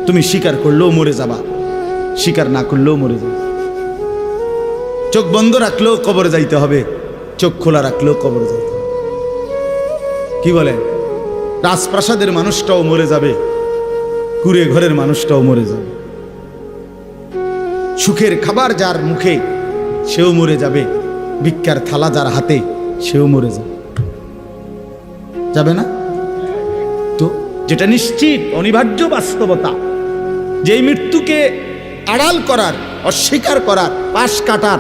তুমি স্বীকার করলেও মরে যাবা, স্বীকার না করলেও মরে যাবে। চোখ বন্ধ রাখলেও কবরে যাইতে হবে, চোখ খোলা রাখলেও কবরে যাইতে হবে। কি বলে, রাজপ্রাসাদের মানুষটাও মরে যাবে, কুড়ে ঘরের মানুষটাও মরে যাবে। সুখের খাবার যার মুখে সেও মরে যাবে, ভিক্ষার থালা যার হাতে সেও মরে যাবে, যাবে না? তো যেটা নিশ্চিত অনিবার্য বাস্তবতা, যে মৃত্যুকে আড়াল করার, অস্বীকার করার, পাশ কাটার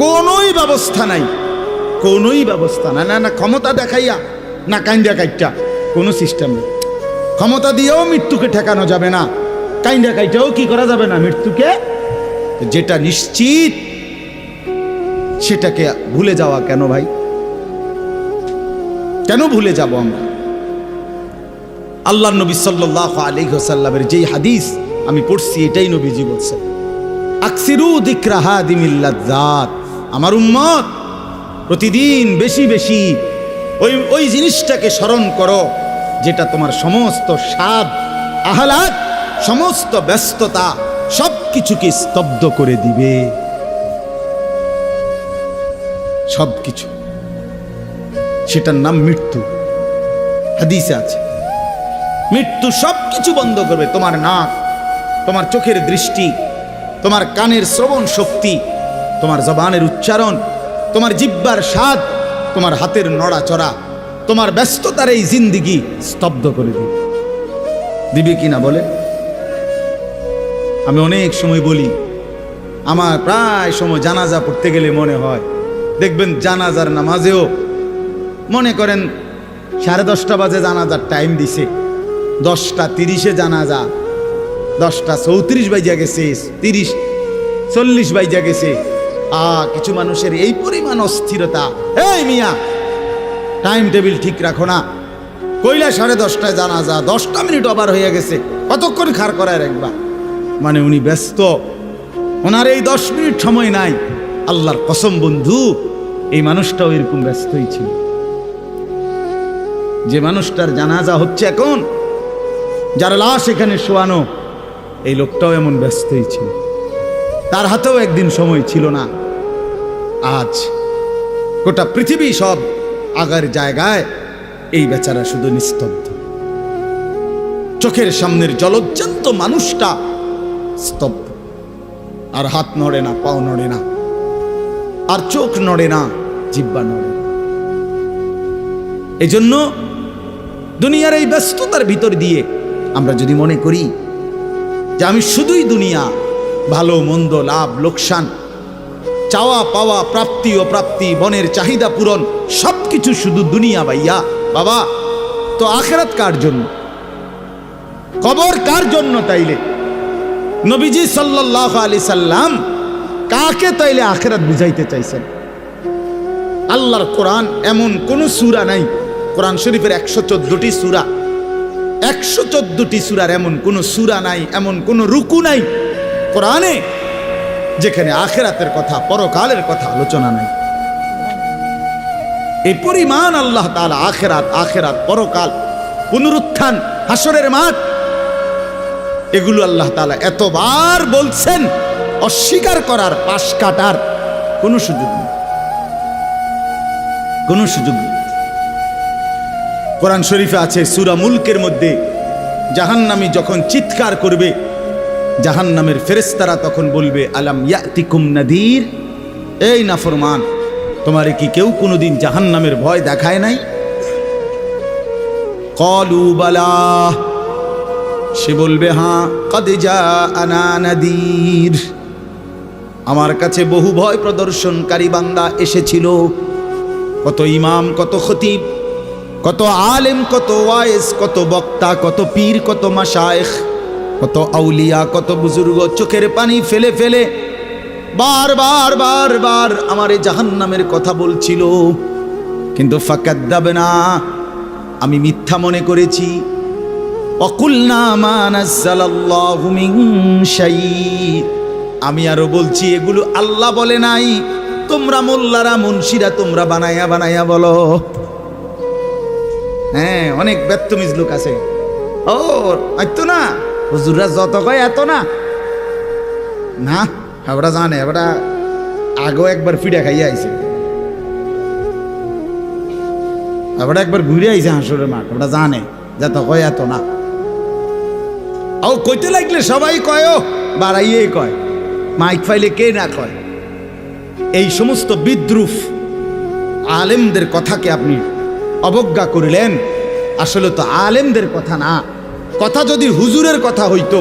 কোনোই ব্যবস্থা নাই, কোনোই ব্যবস্থা নাই। না না ক্ষমতা দেখাইয়া, না কাইন্দা কাইটা, কোনো সিস্টেম নেই। ক্ষমতা দিয়েও মৃত্যুকে ঠেকানো যাবে না, কাইন্দা কাইটাও কি করা যাবে না মৃত্যুকে। যেটা নিশ্চিত সেটাকে ভুলে যাওয়া কেন ভাই? কেন ভুলে যাব আমরা? আল্লাহ নবী সাল্লাল্লাহু আলাইহি ওয়াসাল্লামের যেই হাদিস আমি পড়ছি, এটাই নবীজি বলছেন, আকসিরু যিকরা হাদিমিল লাযযাত, আমার উম্মত প্রতিদিন বেশি বেশি ওই জিনিসটাকে স্মরণ করো যেটা তোমার সমস্ত স্বাদ, আহ্লাদ, সমস্ত ব্যস্ততা সব কিছুকে স্তব্ধ করে দিবে। সব কিছু, সেটার নাম মৃত্যু। হাদিসে আছে মৃত্যু সব কিছু বন্ধ করবে। তোমার নাক, তোমার চোখের দৃষ্টি, তোমার কানের শ্রবণ শক্তি, তোমার জবানের উচ্চারণ, তোমার জিহ্বার স্বাদ, তোমার হাতের নড়াচড়া, তোমার ব্যস্ততার এই জিন্দিগি স্তব্ধ করে দিবে। দিবে কিনা বলে? আমি অনেক সময় বলি, আমার প্রায় সময় জানাজা পড়তে গেলে মনে হয়, দেখবেন জানাজার নামাজেও মনে করেন 10:30 বাজে জানাজার টাইম দিছে, 10:30 জানাজা, 10:34 বাজে গেছে, 30-40 বাজে গেছে। কিছু মানুষের এই পরিমাণ অস্থিরতা, এই মিয়া টাইম টেবিল ঠিক রাখো না, কইলা 10:30 জানাজা, 10 মিনিট ওভার হয়ে গেছে, কতক্ষণ খাড় করায় রাখবা? মানে উনি ব্যস্ত, ওনার এই 10 মিনিট সময় নাই। আল্লাহর কসম বন্ধু, এই মানুষটাও এরকম ব্যস্তই ছিল। যে মানুষটার জানাজা হচ্ছে এখন, যার লাশ এখানে শোয়ানো, এই লোকটাও এমন ব্যস্তই ছিল। তার হাতেও একদিন সময় ছিল না। আজ গোটা পৃথিবী সব আগার জায়গায়, এই বেচারা শুধু নিস্তব্ধ। চোখের সামনের জলজ্জান্ত মানুষটা স্তব্ধ, আর হাত নড়ে না, পাও নড়ে না, আর চোখ নড়ে না, জিহ্বা নড়ে না। এই জন্য দুনিয়ার এই ব্যস্ততার ভিতর দিয়ে আমরা যদি মনে করি যে আমি শুধুই দুনিয়া, ভালো মন্দ, লাভ লোকসান, চাওয়া পাওয়া, প্রাপ্তি অপ্রাপ্তি, মনের চাহিদা পূরণ, সবকিছু শুধু দুনিয়া ভাইয়া, বাবা তো আখিরাত কার জন্য? কবর কার জন্য? তাইলে নবীজি সাল্লাল্লাহু আলাইহি সাল্লাম কাকে তাইলে আখিরাত বুঝাইতে চাইছেন? আল্লাহর কোরআন এমন কোন সূরা নাই, কোরআন শরীফের 114টি সূরা, 114টি সূরার এমন কোন সূরা নাই, এমন কোন রুকু নাই কোরআনে যেখানে আখিরাতের কথা, পরকালের কথা আলোচনা নাই। এই পরিমাণ আল্লাহ তাআলা আখিরাত, আখিরাত, পরকাল, পুনরুত্থান, হাসরের মাঠ, এগুলো আল্লাহ তাআলা এতবার বলছেন, অস্বীকার করার, পাশ কাটার কোনো সুযোগ নেই, কোনো সুযোগ নেই। কোরআন শরীফে আছে সূরা মুলকের মধ্যে, জাহান্নামী যখন চিৎকার করবে, জাহান্নামের ফেরেশতারা তখন বলবে, আলাম ইয়াতিকুম নাদির, এই নাফরমান, তোমারে কি কেউ কোনোদিন জাহান্নামের ভয় দেখায় নাই? ক্বালু বালা, সে বলবে হ্যাঁ, কদ জাআনা নাদির, আমার কাছে বহু ভয় প্রদর্শনকারী বান্দা এসেছিল। কত ইমাম, কত খতিব, কত আলেম, কত ওয়াইজ, কত বক্তা, কত পীর, কত মাশায়েখ, কত আউলিয়া, কত বুজুর্গ চোখের পানি ফেলে ফেলে বারবার বারবার আমার এই জাহান্নামের কথা বলছিল, কিন্তু ফাকাদ্দাবনা, আমি মিথ্যা মনে করেছি। ওয়াকুলনা মা নাযালাল্লাহু মিন শাই, আমি আরো বলছি এগুলো আল্লাহ বলে নাই, তোমরা মোল্লারা, মুন্সিরা তোমরা বানায়া বানায়া বলো। হ্যাঁ, অনেক বেত্তমিজ লোক আছে, ও আইতো না, হুজুররা যত কয় এত না, না ওরা জানে, ওরা আগেও একবার ফিডা খাইয়া আইছে, ওরা একবার ঘুরে আইছে হাসরের মাঠ, ওরা জানে যত কয় এত না। ও কইতে লাগলে সবাই কয়, ও বাড়াইয়ে কয়, মাইক ফাইলে কে না কয়। এই সমস্ত বিদ্রুপ আলেমদের কথাকে আপনি অবজ্ঞা করিলেন। আসলে তো আলেমদের কথা না, কথা যদি হুজুরের কথা হইতো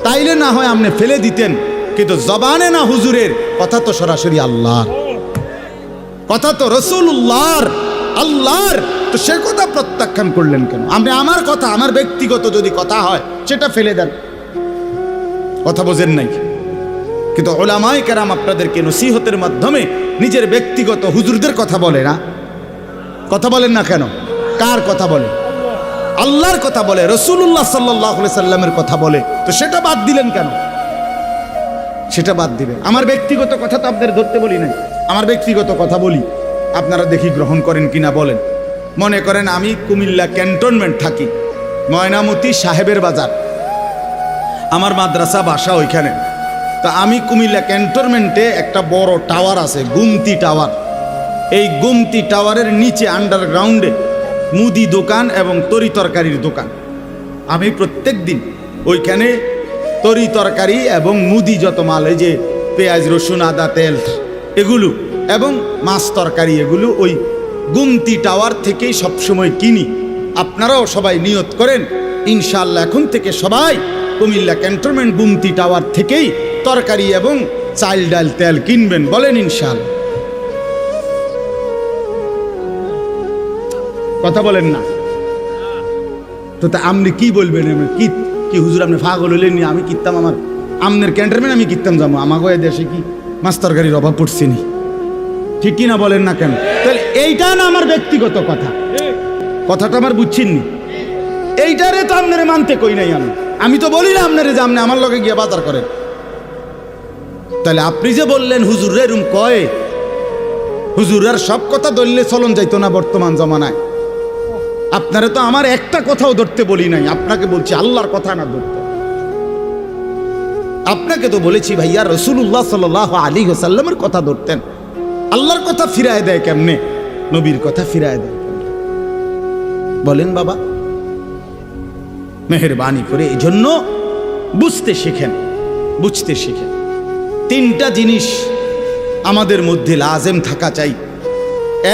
তাইলে না হয় আপনি ফেলে দিতেন, কিন্তু জবানে না হুজুরের কথা, তো সরাসরি আল্লাহর কথা, তো রাসূলুল্লাহর, আল্লাহর, তো সে কথা প্রত্যাখ্যান করলেন কেন? আপনি আমার কথা, আমার ব্যক্তিগত যদি কথা হয় সেটা ফেলে দেন, কথা বোঝেন নাই। কিন্তু উলামায়ে কেরাম আপনাদেরকে নসিহতের মাধ্যমে নিজের ব্যক্তিগত হুজুরদের কথা বলে না, কথা বলেন না কেন? কার কথা বলে? আল্লাহর কথা বলে, রাসূলুল্লাহ সাল্লাল্লাহু আলাইহি সাল্লামের কথা বলে, তো সেটা বাদ দিলেন কেন? সেটা বাদ দিবেন। আমার ব্যক্তিগত কথা তো আপনাদের ধরতে বলি নাই, আমার ব্যক্তিগত কথা বলি, আপনারা দেখি গ্রহণ করেন কিনা বলেন। মনে করেন আমি কুমিল্লা ক্যান্টনমেন্ট থাকি, ময়নামতি সাহেবের বাজার, আমার মাদ্রাসা বাসা ওইখানে। তা আমি কুমিল্লা ক্যান্টনমেন্টে একটা বড় টাওয়ার আছে, গুমতি টাওয়ার। এই গুমতি টাওয়ারের নিচে আন্ডারগ্রাউন্ডে মুদি দোকান এবং তরি তরকারির দোকান। আমি প্রত্যেক দিন ওইখানে তরি তরকারি এবং মুদি যত মাল, এই যে পেঁয়াজ রসুন আদা তেল এগুলো এবং মাছ তরকারি, এগুলো ওই গুমতি টাওয়ার থেকেই সবসময় কিনি। আপনারাও সবাই নিয়ত করেন ইনশাআল্লাহ এখন থেকে সবাই কুমিল্লা ক্যান্টনমেন্ট গুমতি টাওয়ার থেকেই তরকারি এবং চাল ডাল তেল কিনবেন, বলেন ইনশাআল্লাহ। কথা বলেন না তো, তা আপনি কি বলবেন? কি কি হুজুর আপনি পাগল হইলেন? আমি কিনতাম, আমার আমনের ক্যান্টনমেন্ট আমি কিনতাম যাবো, আমাকে দেশে কি মাছ তরকারির অভাব পড়ছে নি? ঠিক কিনা বলেন না কেন? তাহলে এইটা না আমার ব্যক্তিগত কথা, কথাটা আমার বুঝছেননি? এইটারে তো আপনারে মানতে কই নাই আমি তো বলি না আপনারে যে আপনি আমার লগে গিয়ে বাজার করেন। তাহলে আপনি যে বললেন হুজুর এরম কয়, হুজুরের সব কথা ধরলে চলন যাইতো না বর্তমান জমানায়। আপনারা তো আমার একটা কথাও ধরতে বলি নাই, আপনাকে বলছি আল্লাহর কথা না ধরতে। আপনাকে তো বলেছি ভাইয়া রাসূলুল্লাহ সাল্লাল্লাহু আলাইহি ওয়াসাল্লামের কথা ধরতেন। আল্লাহর কথা ফিরায় দেয় কেমনে? নবীর কথা ফিরায় দেয় কেমনে? বলেন বাবা, মেহেরবানি করে। এই জন্য বুঝতে শিখেন, বুঝতে শিখেন। তিনটা জিনিস আমাদের মধ্যে লাজেম থাকা চাই।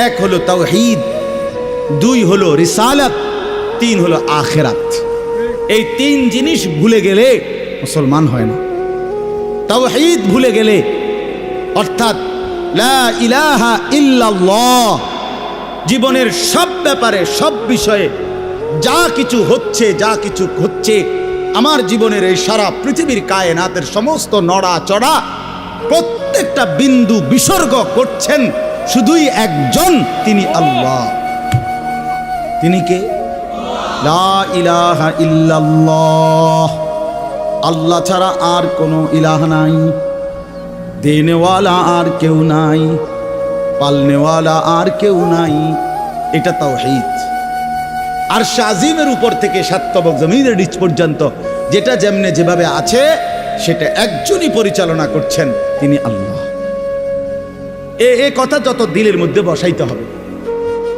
এক হলো তাওহীদ, দুই হলো রিসালাত, তিন হলো আখিরাত। এই তিন জিনিস ভুলে গেলে মুসলমান হয় না। তাওহীদ ভুলে গেলে, অর্থাৎ লা ইলাহা ইল্লাল্লাহ, জীবনের সব ব্যাপারে সব বিষয়ে যা কিছু হচ্ছে আমার জীবনের এই সারা পৃথিবীর কায়নাতের সমস্ত নড়া চড়া প্রত্যেকটা বিন্দু বিসর্গ করছেন শুধুই একজন, তিনি আল্লাহ। তিনি কে? লা ইলাহা ইল্লাল্লাহ, আল্লাহ ছাড়া আর কোনো ইলাহ নাই, দেনেওয়ালা আর কেউ নাই, পালনেওয়ালা আর কেউ নাই। এটা তাওহীদ। আর শাজিমের উপর থেকে সাতবক জমিনের নিচ পর্যন্ত যেটা যেমনে যেভাবে আছে সেটা একজনই পরিচালনা করছেন, তিনি আল্লাহ। এ কথা যত দিলের মধ্যে বসাইতে হবে।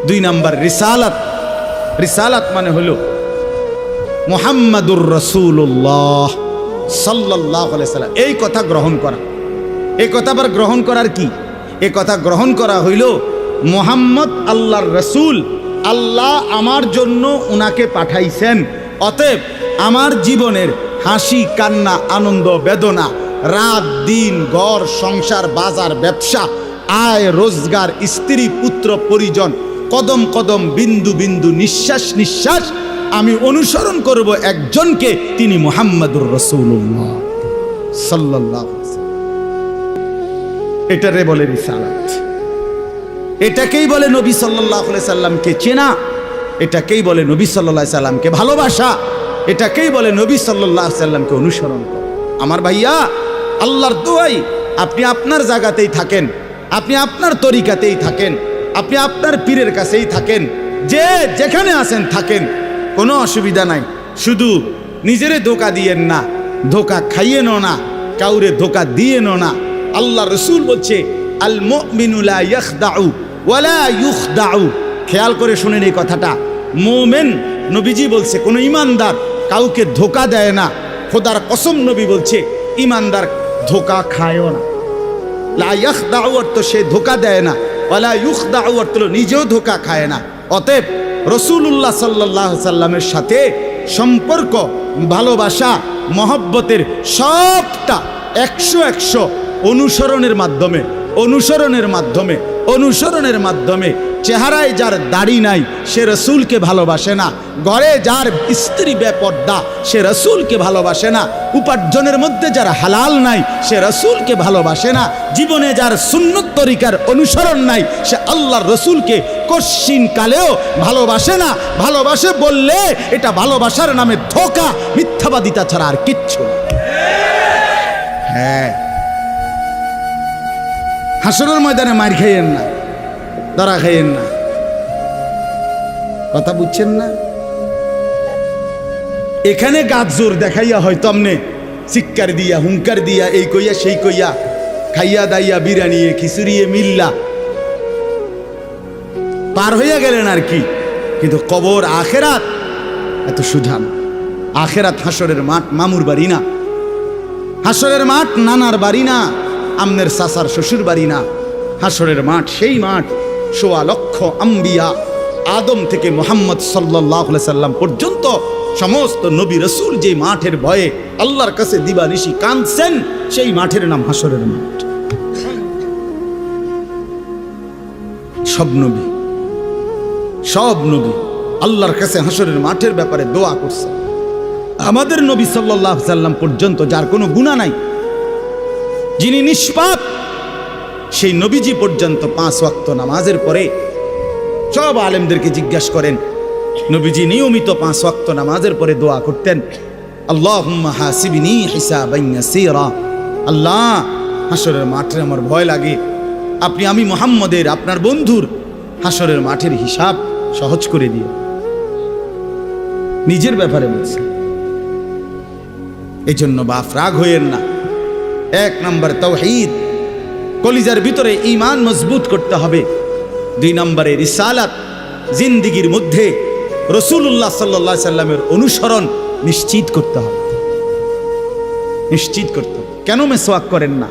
দুই নাম্বার রিসালাত। রিসালাত মানে হলো মুহাম্মাদুর রাসূলুল্লাহ সাল্লাল্লাহু আলাইহি সাল্লাম, এই কথা গ্রহণ করা। এই কথা আবার গ্রহণ করার কি? এই কথা গ্রহণ করা হইল মুহাম্মদ আল্লাহর রাসূল, আল্লাহ আমার জন্য উনাকে পাঠাইছেন, অতএব আমার জীবনের হাসি কান্না আনন্দ বেদনা, রাত দিন, ঘর সংসার বাজার ব্যবসা, আয় রোজগার, স্ত্রী পুত্র পরিজন, কদম কদম বিন্দু বিন্দু নিঃশ্বাস নিঃশ্বাস আমি অনুসরণ করব একজনকে, তিনি মুহাম্মাদুর রাসূলুল্লাহ সাল্লাল্লাহু আলাইহি ওয়াসাল্লাম। এটারে বলে রিসালাত। এটাকেই বলে নবী সাল্লাল্লাহু আলাইহি সাল্লামকে চেনা, এটাকেই বলে নবী সাল্লাল্লাহু আলাইহি সাল্লামকে ভালোবাসা, এটাকেই বলে নবী সাল্লাল্লাহু আলাইহি সাল্লামকে অনুসরণ করা। আমার ভাইয়া, আল্লাহর দোয়াই আপনি আপনার জায়গাতেই থাকেন, আপনি আপনার তরিকাতেই থাকেন, আপনি আপনার পীরের কাছেই থাকেন, যে যেখানে আছেন থাকেন, কোনো অসুবিধা নাই। শুধু নিজেরে ধোকা দিয়েন না, ধোকা খাইয়েন না, কাউরে ধোকা দিয়েন না। আল্লাহ রসুল বলছে আল মুমিনু লা ইয়াখদাউ ওয়ালা ইউখদাউ। খেয়াল করে শুনেন এই কথাটা। মোমেন, নবীজি বলছে, কোনো ইমানদার কাউকে ধোকা দেয় না। খোদার কসম নবী বলছে ইমানদার ধোকা খায়ও না। লা ইয়াখদাউ অর্থ সে ধোকা দেয় না, ওয়ালা ইউখদাউ অর্থ নিজেও ধোকা খায় না। অতএব রাসূলুল্লাহ সাল্লাল্লাহু আলাইহি সাল্লামের সাথে সম্পর্ক, ভালোবাসা, মহব্বতের সবটা 100 অনুসরণের মাধ্যমে, অনুসরণের মাধ্যমে। চেহারায় যার দাড়ি নাই সে রসুলকে ভালোবাসে না, ঘরে যার স্ত্রী বেপর্দা সে রসুলকে ভালোবাসে না, উপার্জনের মধ্যে যার হালাল নাই সে রসুলকে ভালোবাসে না, জীবনে যার সুন্নত তরিকার অনুসরণ নাই সে আল্লাহর রসুলকে কশ্চিন কালেও ভালোবাসে না। ভালোবাসে বললে এটা ভালোবাসার নামে ধোঁকা, মিথ্যাবাদিতা ছাড়া আর কিচ্ছু না। হ্যাঁ, হাসরের ময়দানে মার খাইয়েন না, ধরা খাইয়েন না। কথা বুঝছেন না? এখানে গাছ জোর দেখাইয়া হয়তো আমনে চিৎকার দিয়া, হুঙ্কার দিয়া, এই কইয়া সেই কইয়া, খাইয়া দাইয়া, বিরানিয়ে খিচুড়িয়ে মিল্লা পার হইয়া গেলেন আর কি। কিন্তু কবর আখেরাত এত সুধান। আখেরাত হাসরের মাঠ মামুর বাড়ি না, হাসরের মাঠ নানার বাড়ি না, আমনের সাসার শ্বশুর বাড়ি না। হাসরের মাঠ সেই মাঠ ১৬ লক্ষ আম্বিয়া, আদম থেকে মুহাম্মদ সাল্লাল্লাহু আলাইহি সাল্লাম পর্যন্ত সমস্ত নবী রসুল যে মাঠের ভয়ে আল্লাহর কাছে দিবানিশি কাঁদছেন, সেই মাঠের নাম হাসরের মাঠ। সব নবী আল্লাহর কাছে হাসরের মাঠের ব্যাপারে দোয়া করছে। আমাদের নবী সাল্লাল্লাহু আলাইহি সাল্লাম পর্যন্ত যার কোনো গুনাহ নাই, যিনি নিষ্পাপ, সেই নবীজি পর্যন্ত 5 ওয়াক্ত নামাজের পরে সব আলেমদেরকে জিজ্ঞাসা করেন, নবীজি নিয়মিত 5 ওয়াক্ত নামাজের পরে দোয়া করতেন, আল্লাহুম্মা হাসিবনি হিসাবান ইয়াসীরা। আল্লাহ, হাসরের মাঠে আমার ভয় লাগে, আমি মুহাম্মদের, আপনার বন্ধুর হাসরের মাঠের হিসাব সহজ করে দিও। নিজের ব্যাপারে বলছে। এই জন্য বাপ রাগ হইয়েন না। 1 নম্বর তাওহীদ, কলিজার ভিতরে ঈমান মজবুত করতে হবে। 2 নম্বরে রিসালাত, জিন্দেগির মধ্যে রাসূলুল্লাহ সাল্লাল্লাহু আলাইহি সাল্লামের অনুসরণ নিশ্চিত করতে হবে। কেন মেসওয়াক করেন না?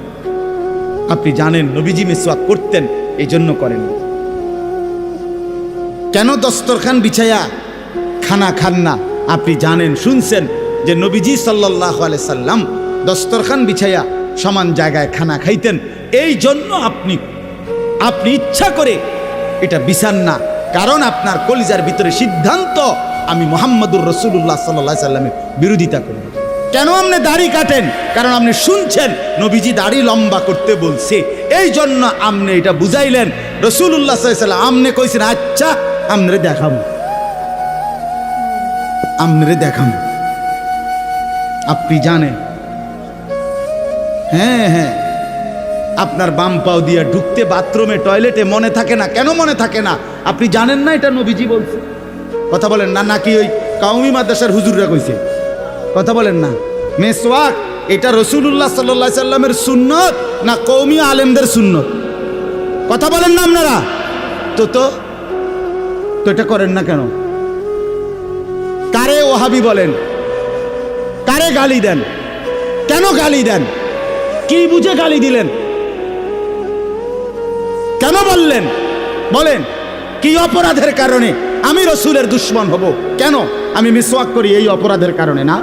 আপনি জানেন নবীজি মেসওয়াক করতেন, এই জন্য করেন না। কেন দস্তরখান বিছায়া খানা খান না? আপনি জানেন, শুনছেন যে নবীজি সাল্লাল্লাহু আলাইহি সাল্লাম দস্তরখান বিছায়া সমান জায়গায় খানা খাইতেন, এই জন্য আপনি ইচ্ছা করে এটা বিছান না। কারণ আপনার কলিজার ভিতরে সিদ্ধান্ত, আমি মুহাম্মদুর রাসূলুল্লাহ সাল্লাল্লাহু আলাইহি সাল্লামের বিরোধিতা করব। কেন আপনি দাড়ি কাটেন? কারণ আপনি শুনছেন নবীজি দাড়ি লম্বা করতে বলছে, এই জন্য আপনি এটা বুঝাইলেন। রাসূলুল্লাহ সাল্লাল্লাহু আলাইহি সাল্লাম আপনি কইছেন, আচ্ছা আমরে দেখাম, আপনি জানেন। হ্যাঁ, আপনার বাম পাও দিয়া ঢুকতে বাথরুমে, টয়লেটে মনে থাকে না। কেন মনে থাকে না? আপনি জানেন না এটা নবীজি বলছে। কথা বলেন না, নাকি ওই কাউমি মাদ্রাসার হুজুররা কইছে? কথা বলেন না। মেসওয়াক এটা রাসূলুল্লাহ সাল্লাল্লাহু আলাইহি সাল্লামের সুন্নত না কওমি আলেমদের সুন্নত? কথা বলেন না আপনারা। তো এটা করেন না কেন? কারে ওহাবি বলেন? কারে গালি দেন? কেন গালি দেন? কি বুঝে গালি দিলেন? কেন বললেন? বলেন, কি অপরাধের কারণে আমি রসুলের দুশ্মন হব? কেন? আমি মিসওয়াক করি এই অপরাধের কারণে না?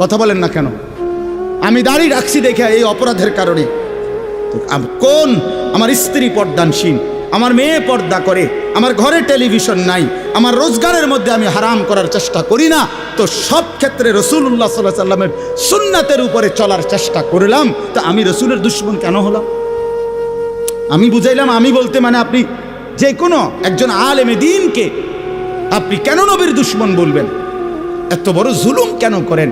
কথা বলেন না কেন? আমি দাড়ি রাখছি দেখে এই অপরাধের কারণে? কোন আমার স্ত্রী পর্দানসীন, আমার মেয়ে পর্দা করে, আমার ঘরে টেলিভিশন নাই, আমার রোজগারের মধ্যে আমি হারাম করার চেষ্টা করি না, তো সব ক্ষেত্রে রাসূলুল্লাহ সাল্লাল্লাহু আলাইহি সাল্লামের সুন্নাতের উপরে চলার চেষ্টা করলাম, তা আমি রসুলের দুশ্মন কেন হলাম? আমি বুঝাইলাম, আমি বলতে মানে আপনি যে কোনো একজন আলেমে দ্বীনকে আপনি কেন নবীর দুশ্মন বলবেন? এত বড় জুলুম কেন করেন?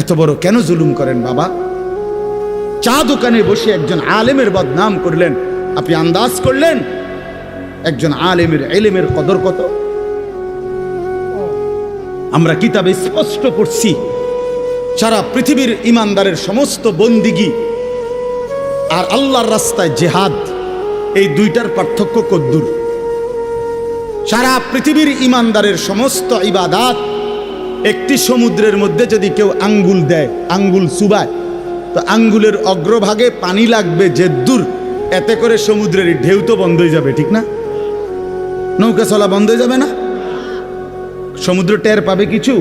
এত বড় কেন জুলুম করেন বাবা? চা দোকানে বসে একজন আলেমের বদনাম করলেন, আপনি আন্দাজ করলেন একজন আলেমের ইলমের কদর কত? আমরা কিতাবে স্পষ্ট পড়ছি সারা পৃথিবীর ইমানদারের সমস্ত বন্দিগি আর আল্লাহর রাস্তায় জিহাদ, এই দুইটার পার্থক্য কদ্দুর। সারা পৃথিবীর ইমানদারের সমস্ত ইবাদাত একটি সমুদ্রের মধ্যে যদি কেউ আঙ্গুল দেয়, আঙ্গুল চুবায়, তো আঙ্গুলের অগ্রভাগে পানি লাগবে যে দূর, এতে করে সমুদ্রের ঢেউ তো বন্ধ হয়ে যাবে, ঠিক না? নৌকা চলা বন্ধ হয়ে যাবে না? সমুদ্র টের পাবে কিছু?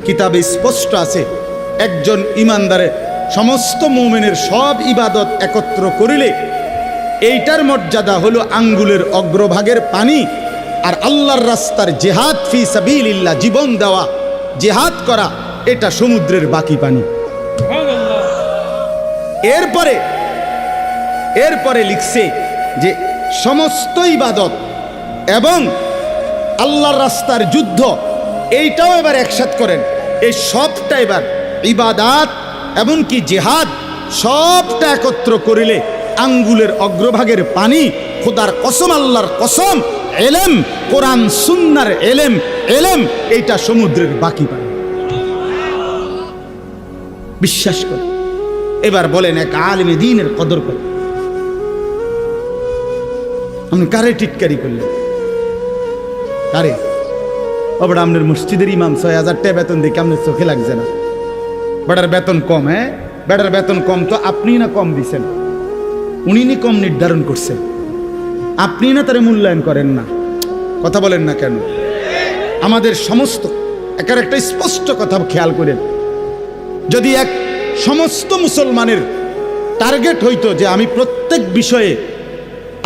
কিতাবে স্পষ্ট আছে একজন ইমানদারের সমস্ত মুমিনের সব ইবাদত একত্র করিলে এইটার মর্যাদা হলো আঙ্গুলের অগ্রভাগের পানি। আর আল্লাহর রাস্তার জিহাদ ফি সাবিলিল্লাহ, জীবন দেওয়া, জিহাদ করা, এটা সমুদ্রের বাকি পানি। এরপরে লিখছে যে সমস্ত ইবাদত এবং আল্লাহর রাস্তার যুদ্ধ, এইটাও এবার একসাথ করেন। এই সবটা এবার ইবাদাত এমনকি জিহাদ সবটা একত্র করিলে আঙ্গুলের অগ্রভাগের পানি, খোদার কসম, আল্লাহর কসম, এলেম, কোরআন সুন্নাহর এলেম, এইটা সমুদ্রের বাকি পানি। বিশ্বাস করে এবার বলেন এক আলেমে দ্বীনের কদর করে আপনি কারে টিটকারি করলেন? কারে? ওটা আপনার মসজিদের ইমাম ৬,০০০ টাকা বেতন দেখে আপনার চোখে লাগছে না? বেটার বেতন কম। হ্যাঁ, বেটার বেতন কম তো আপনি না কম দিছেন, উনি নি কম নির্ধারণ করছেন, আপনি না তারে মূল্যায়ন করেন না। কথা বলেন না কেন? আমাদের সমস্ত একার একটা স্পষ্ট কথা খেয়াল করেন, যদি এক সমস্ত মুসলমানের টার্গেট হইতো যে আমি প্রত্যেক বিষয়ে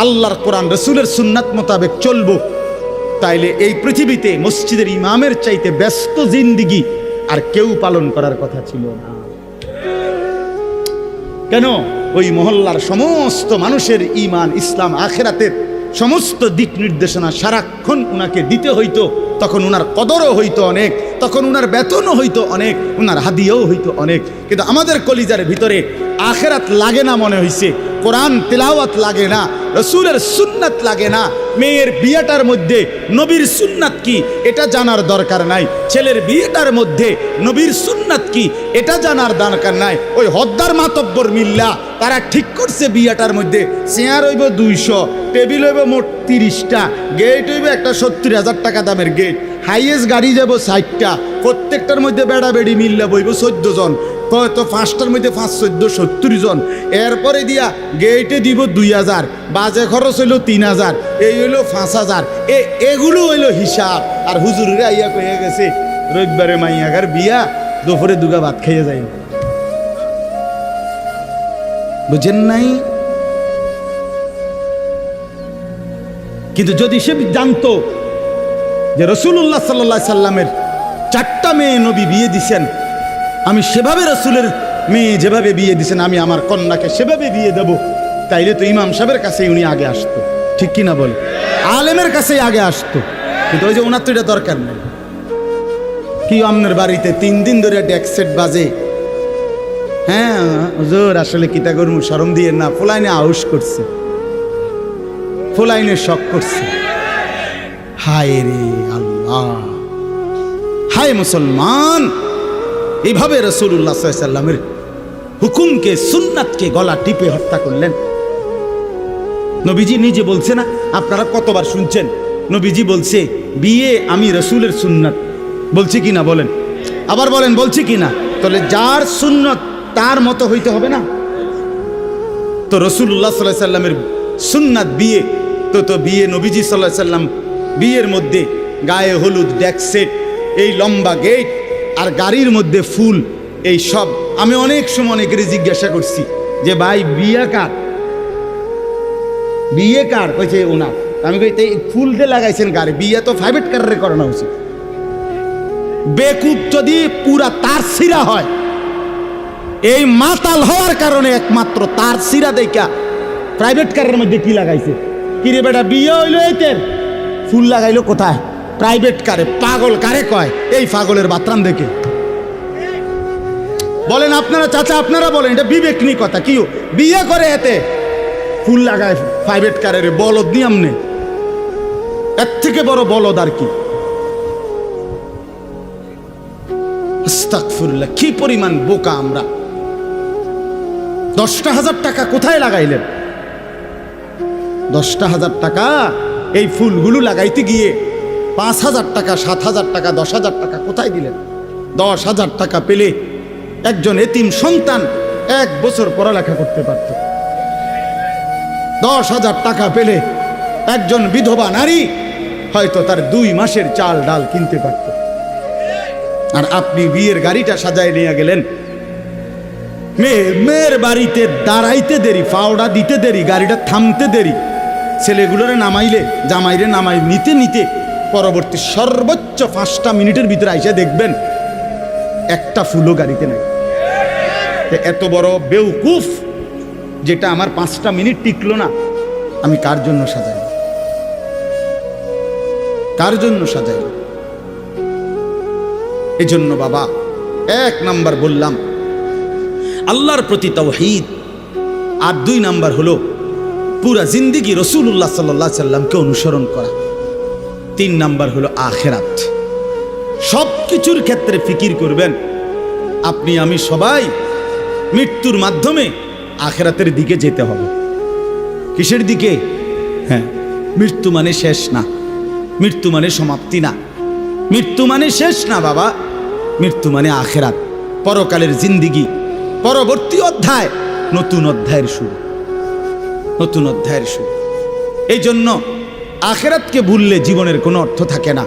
আল্লাহর কোরআন রসুলের সুন্নাত মোতাবেক চলবো, তাইলে এই পৃথিবীতে মসজিদের ইমামের চাইতে ব্যস্ত জিন্দিগি আর কেউ পালন করার কথা ছিল না। কেন? ওই মহল্লার সমস্ত মানুষের ঈমান, ইসলাম, আখিরাতের সমস্ত দিক নির্দেশনা সারাক্ষণ উনাকে দিতে হইতো, তখন উনার কদরও হইতো অনেক, তখন উনার বেতনও হইতো অনেক, উনার হাদিয়াও হইতো অনেক। কিন্তু আমাদের কলিজার ভিতরে আখিরাত লাগে না মনে হইছে, কোরআন তেলাওয়াত লাগে না, রসুলের সুন্নাত লাগে না, মেয়ের বিয়েটার মধ্যে নবীর সুন্নাত কি এটা জানার দরকার নাই, ছেলের বিয়েটার মধ্যে নবীর সুন্নাত কি এটা জানার দরকার নাই। ওই হদ্দার মাতব্বর মিল্লা তারা ঠিক করছে বিয়েটার মধ্যে চেয়ার হইব ২০০, টেবিল হইব মোট ৩০টা, গেট হইব একটা ৭০,০০০ টাকা দামের গেট, হাইয়েস্ট গাড়ি যাব ৬০টা, প্রত্যেকটার মধ্যে বেড়া বেড়ি মিল্লা বইব ১৪ জন, তো ৫টার মধ্যে ৫, ১৪, ৭০ জন। এরপরে দিয়া গেটে দিব ২,০০০, বাজে খরচ হইল ৩,০০০, এই হইল ৫,০০০। এগুলো হইল হিসাব। আর হুজুরেরা আইয়া কয়ে গেছে রবিবারে মাইয়াগার বিয়া, দুপুরে দুগা ভাত খাইয়ে যাই। বুঝেন নাই? কিন্তু যদি সে জানতো যে রাসূলুল্লাহ সাল্লাল্লাহু আলাইহি সাল্লামের 4টা মেয়ে নবী বিয়ে দিছেন, আমি সেভাবে রাসূলের মেয়ে যেভাবে বিয়ে দিছেন আমি আমার কন্যাকে সেভাবে বিয়ে দেব, তাইলে তো ইমাম সাহেবের কাছেই উনি আগে আসতো, ঠিক কিনা বল? আলেমের কাছেই আগে আসতো। কিন্তু ওই যে ওনার তো এটা দরকার নেই। কি আপনার বাড়িতে 3 দিন ধরে ডেক সেট বাজে? হ্যাঁ হুজুর, আসলে কিতা করবো, শরম দিয়ে না, ফোলাইনে আউশ করছে, ফোলাইনে শখ করছে। হায় রে আল্লাহ, হায় মুসলমান, এইভাবে রাসূলুল্লাহ সাল্লাল্লাহু আলাইহি সাল্লামের হুকুমকে, সুন্নাতকে গলা টিপে হত্যা করলেন। নবীজি নিজে বলছে না, আপনারা কতবার শুনছেন, নবীজি বলছে বিয়ে আমি রাসূলের সুন্নাত, বলছি কিনা বলেন? আবার বলেন বলছি কিনা? তাহলে যার সুন্নাত তার মতো হইতে হবে না? তো রাসূলুল্লাহ সাল্লাল্লাহু আলাইহি সাল্লামের সুন্নাত বিয়ে, তো বিয়ে নবীজি সাল্লাল্লাহু আলাইহি সাল্লাম বিয়ের মধ্যে গায়ে হলুদ, ডেক সেট, এই লম্বা গেট আর গাড়ির মধ্যে ফুল, এই সব। আমি অনেক সময় অনেকের জিজ্ঞাসা করছি যে ভাই বিয়ে কার, বিয়ে কার? কইছে ওনার। আমি কই এই ফুল দিয়ে লাগাইছেন গাড়ি, বিয়ে তো প্রাইভেট কারে করানো উচিত। বেকুব যদি পুরা তার সিরা হয়, এই মাতাল হওয়ার কারণে একমাত্র তার সিরা দেখা প্রাইভেট কারের মধ্যে কি লাগাইছে। কিরে বেটা, বিয়ে হইলো এতের, ফুল লাগাইলো কোথায়? প্রাইভেট কারে। পাগল কারে কয়? এই পাগলের বাতরাম দেখে। বলেন আপনারা, চাচা আপনারা বলেন, এটা বিবেক নি কথা। কি বিয়ে করে এতে ফুল লাগায় প্রাইভেট কারের? বলদ নি আমনে, এর থেকে বড় বলদ আর কি? আস্তাগফিরুল্লাহ, কি পরিমাণ বোকা আমরা। 10,000 টাকা কোথায় লাগাইলেন? 10,000 টাকা এই ফুলগুলো লাগাইতে গিয়ে 5,000 টাকা, 7,000 টাকা, 10,000 টাকা কোথায় দিলেন? 10,000 টাকা পেলে একজন এতিম সন্তান 1 বছর পড়ালেখা করতে পারত। 10,000 টাকা পেলে একজন বিধবা নারী হয়তো তার 2 মাসের চাল ডাল কিনতে পারত। আর আপনি বিয়ের গাড়িটা সাজায় নিয়ে গেলেন, মেয়ের বাড়িতে দাঁড়াইতে দেরি, ফাওড়া দিতে দেরি, গাড়িটা থামতে দেরি, ছেলেগুলোরে নামাইলে জামাইরে নামাই নিতে নিতে পরবর্তী সর্বোচ্চ 5টা মিনিটের ভিতরে আইসা দেখবেন একটা ফুলও গাড়িতে নাই। এত বড় বেউকুফ যেটা আমার 5টা মিনিট টিকলো না, আমি কার জন্য সাজাই? কার জন্য সাজাই? এই জন্য বাবা 1 নাম্বার বললাম আল্লাহর প্রতি তাওহীদ, আর 2 নাম্বার হলো পুরা জিন্দেগি রাসূলুল্লাহ সাল্লাল্লাহু আলাইহি সাল্লামকে অনুসরণ করা। 3 নাম্বার হলো আখিরাত। সব কিছুর ক্ষেত্রে ফিকির করবেন। আপনি আমি সবাই মৃত্যুর মাধ্যমে আখিরাতের দিকে যেতে হবে। কিসের দিকে? হ্যাঁ, মৃত্যু মানে শেষ না, মৃত্যু মানে সমাপ্তি না, মৃত্যু মানে শেষ না বাবা। মৃত্যু মানে আখিরাত, পরকালের জিন্দেগি, পরবর্তী অধ্যায়, নতুন অধ্যায়ের শুরু, নতুন অধ্যায়ের শুরু। এই জন্য আখিরাতকে ভুললে জীবনের কোনো অর্থ থাকে না।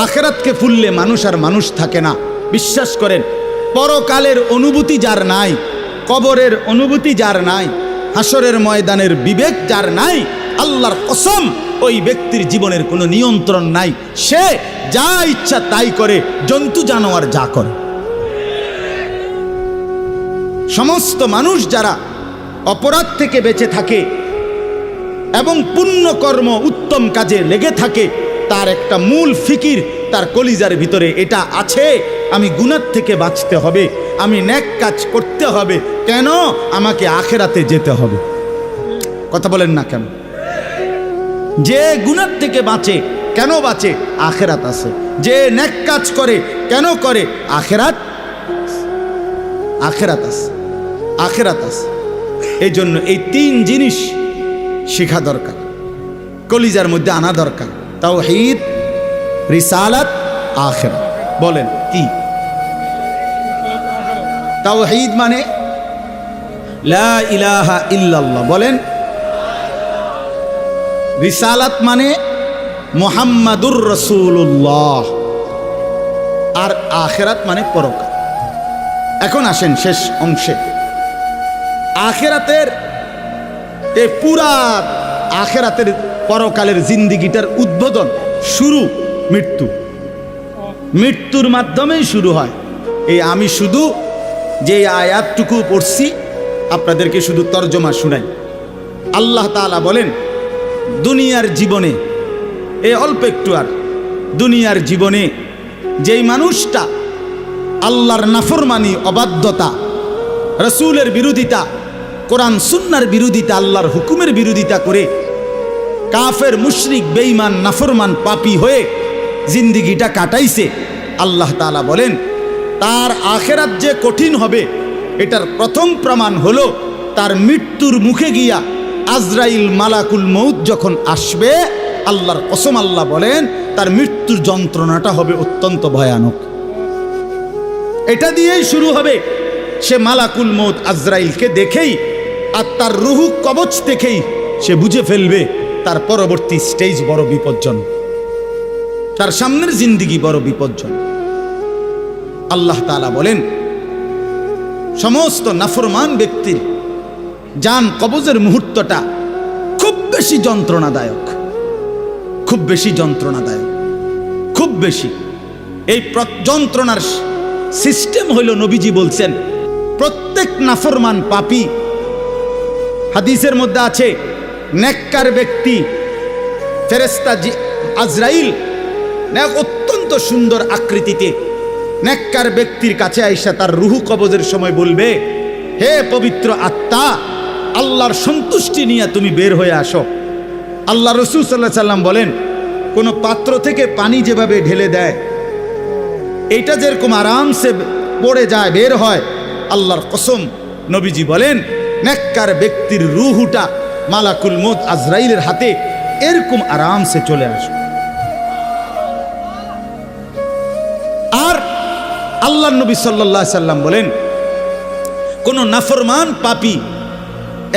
আখিরাতকে ভুললে মানুষ আর মানুষ থাকে না। বিশ্বাস করেন, পরকালের অনুভূতি যার নাই, কবরের অনুভূতি যার নাই, হাসরের ময়দানের বিবেক যার নাই, আল্লাহর কসম ওই ব্যক্তির জীবনের কোনো নিয়ন্ত্রণ নাই। সে যা ইচ্ছা তাই করে, জন্তু জানোয়ার যা করে। সমস্ত মানুষ যারা অপরাধ থেকে বেঁচে থাকে এবং পুণ্যকর্ম উত্তম কাজে লেগে থাকে, তার একটা মূল ফিকির তার কলিজার ভিতরে এটা আছে, আমি গুনাহ থেকে বাঁচতে হবে, আমি নেক কাজ করতে হবে। কেন? আমাকে আখিরাতে যেতে হবে। কথা বলেন না কেন? যে গুনাহ থেকে বাঁচে, কেন বাঁচে? আখিরাত আছে। যে নেক কাজ করে, কেন করে? আখিরাত, আখিরাত আছে, আখিরাত আছে। এই জন্য এই 3 জিনিস শেখা দরকার, কলিজার মধ্যে আনা দরকার। তাওহীদ, রিসালাত, আখিরাত। বলেন কি? তাওহীদ মানে লা ইলাহা ইল্লাল্লাহ, বলেন। রিসালাত মানে মুহাম্মাদুর রাসূলুল্লাহ, আর আখিরাত মানে পরকাল। এখন আসেন শেষ অংশে। আখিরাতের এই পুরা আখিরাতের পরকালের জিন্দেগিটার উদ্বোধন, শুরু মৃত্যু। মৃত্যুর মাধ্যমেই শুরু হয়। এই আমি শুধু যে আয়াতটুকু পড়ছি আপনাদেরকে শুধু তর্জমা শুনাই। আল্লাহ তাআলা বলেন, দুনিয়ার জীবনে, এই অল্প একটু, আর দুনিয়ার জীবনে যেই মানুষটা আল্লাহর নাফরমানি, অবাধ্যতা, রাসূলের বিরোধিতা, কোরআন সুন্নাহর বিরোধিতা, আল্লাহর হুকুমের বিরোধিতা করে কাফের, মুশরিক, বেঈমান, নাফরমান, পাপী হয়ে জিন্দেগিটা কাটাইছে, আল্লাহ তাআলা বলেন তার আখিরাত যে কঠিন হবে এটার প্রথম প্রমাণ হলো তার মৃত্যুর মুখে গিয়া আজরাইল মালাকুল মউত যখন আসবে, আল্লাহর কসম আল্লাহ বলেন তার মৃত্যুর যন্ত্রণাটা হবে অত্যন্ত ভয়ানক। এটা দিয়েই শুরু হবে। সে মালাকুল মউত আজরাইলকে দেখেই আর তার রুহু কবচ দেখেই সে বুঝে ফেলবে তার পরবর্তী স্টেজ বড় বিপজ্জনক, তার সামনের জিন্দেগি বড় বিপজ্জনক। আল্লাহ তাআলা বলেন সমস্ত নাফরমান ব্যক্তির জান কবজের মুহূর্তটা খুব বেশি যন্ত্রণাদায়ক, খুব বেশি যন্ত্রণাদায়ক, খুব বেশি। এই যন্ত্রণার সিস্টেম হইল, নবীজি বলছেন প্রত্যেক নাফরমান পাপী, হাদিসের মধ্যে আছে নেককার ব্যক্তি ফেরেশতা আজরাইল অত্যন্ত সুন্দর আকৃতিতে নেককার ব্যক্তির কাছে আইসা তার রুহু কবজের সময় বলবে, হে পবিত্র আত্মা, আল্লাহর সন্তুষ্টি নিয়ে তুমি বের হয়ে আসো। আল্লাহ রাসূল সাল্লাল্লাহু আলাইহি সাল্লাম বলেন, কোনো পাত্র থেকে পানি যেভাবে ঢেলে দেয় এইটা যেরকম আরামসে পড়ে যায়, বের হয়, আল্লাহর কসম নবীজি বলেন নেককার ব্যক্তির রূহটা মালাকুল মউত আজরাইলের হাতে এরকম আরামসে চলে আসবে। আর আল্লাহর নবী সাল্লাল্লাহু আলাইহি সাল্লাম বলেন কোন নাফরমান পাপী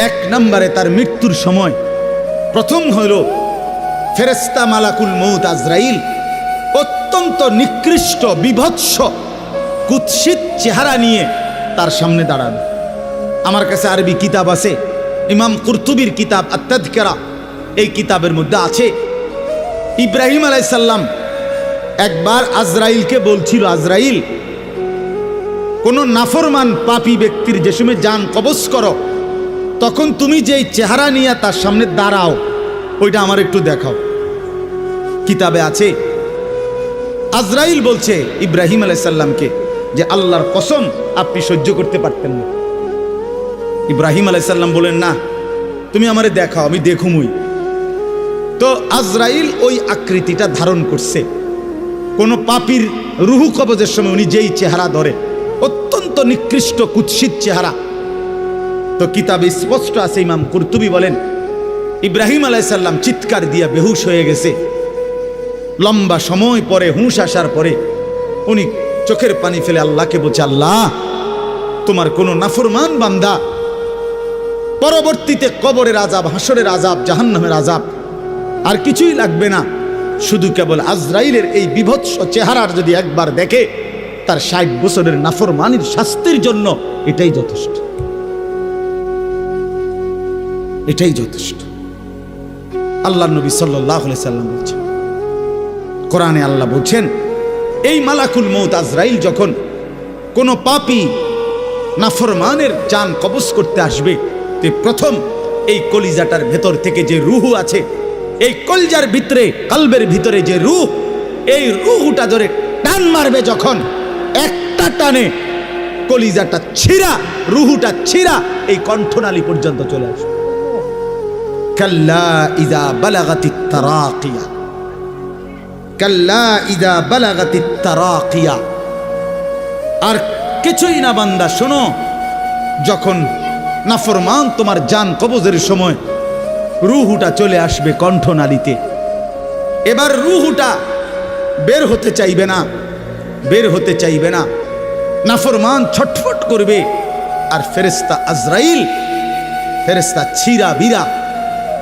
এক নম্বরে তার মৃত্যুর সময় প্রথম হল ফেরেশতা মালাকুল মউত আজরাইল অত্যন্ত নিকৃষ্ট বিভৎস কুৎসিত চেহারা নিয়ে তার সামনে দাঁড়াবে। আমার কাছে আরবি কিতাব আছে, ইমাম কুরতুবির কিতাব আত-তাযকিরা, এই কিতাবের মধ্যে আছে ইব্রাহিম আলাইহিস সালাম একবার আজরাইলকে বলছিল, আজরাইল কোন নাফরমান পাপী ব্যক্তির যে সময় জান কবজ করো তখন তুমি যেই চেহারা নিয়ে তার সামনে দাঁড়াও ওইটা আমার একটু দেখাও। কিতাবে আছে আজরাইল বলছে ইব্রাহিম আলাইহিস সালামকে যে আল্লাহর কসম আপনি সহ্য করতে পারতেন না। ইব্রাহিম আলাইহিস সালাম বলেন না তুমি আমারে দেখাও, আমি দেখুমই। তো আজরাইল ওই আকৃতিটা ধারণ করছে। কোন পাপীর রুহু কবজের সময় উনি যেই চেহারা ধরে অত্যন্ত নিকৃষ্ট কুৎসিত চেহারা। তো কিতাবে স্পষ্ট আছে, ইমাম কুরতুবী বলেন ইব্রাহিম আলাইহিস সালাম চিৎকার দিয়া বেহুশ হয়ে গেছে। লম্বা সময় পরে হুঁশ আসার পরে উনি চোখের পানি ফেলে আল্লাহকে বলছে, আল্লাহ তোমার কোন নাফরমান বান্দা পরবর্তীতে কবরের আযাব, হাসরের আযাব, জাহান্নামের আযাব আর কিছুই লাগবে না, শুধু কেবল আজরাইলের এই বিভৎস চেহারার যদি একবার দেখে তার ৬০ বছরের নাফরমানির শাস্তির জন্য এটাই যথেষ্ট, এটাই যথেষ্ট। আল্লাহ নবী সাল্লাল্লাহু আলাইহি সাল্লাম বলছেন, কোরআনে আল্লাহ বলছেন এই মালাকুল মউত আজরাইল যখন কোন পাপী নাফরমানের জান কবজ করতে আসবে তে প্রথম এই কলিজাটার ভেতর থেকে যে রুহু আছে, এই কলজার ভিতরে কলবের ভিতরে যে রুহ, এই রুহুটা ধরে টান মারবে যখন, একটা টানে কলিজাটা ছিঁড়া, রুহুটা ছিঁড়া এই কণ্ঠনালী পর্যন্ত চলে আসবে। কাল্লা ইযা বালাগাতিত তারাকিয়া, কাল্লা ইযা বালাগাতিত তারাকিয়া। আর কিছুই না বান্দা, শোনো, যখন নাফরমান তোমার জান কবজের সময় রুহুটা চলে আসবে কণ্ঠনালীতে, এবার রুহুটা বের হতে চাইবে না, বের হতে চাইবে না, নাফরমান ছটফট করবে। আর ফেরেশতা আজরাইল, ফেরেশতা ছিঁড়া বিরা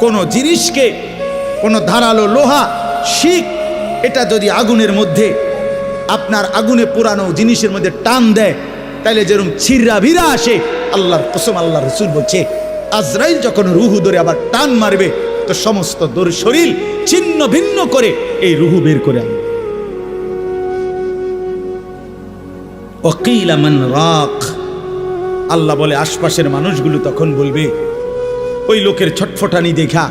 কোনো জিনিসকে, কোনো ধারালো লোহা, শিক, এটা যদি আগুনের মধ্যে, আপনার আগুনে পোড়ানো জিনিসের মধ্যে টান দেয় তাইলে যেরকম ছিঁড়া ভিড়া আসে, আল্লাহর কসম আল্লাহ রাসূল বলছে আজরাইল যখন রুহু ধরে আবার টান মারবে তো সমস্ত দর শরীর ছিন্ন ভিন্ন করে এই রুহু বের করে আনবে। ওয়াকিলা মান রাক, আল্লাহ বলে আশপাশের মানুষগুলো তখন বলবে ওই লোকের ছটফটানি দেখা,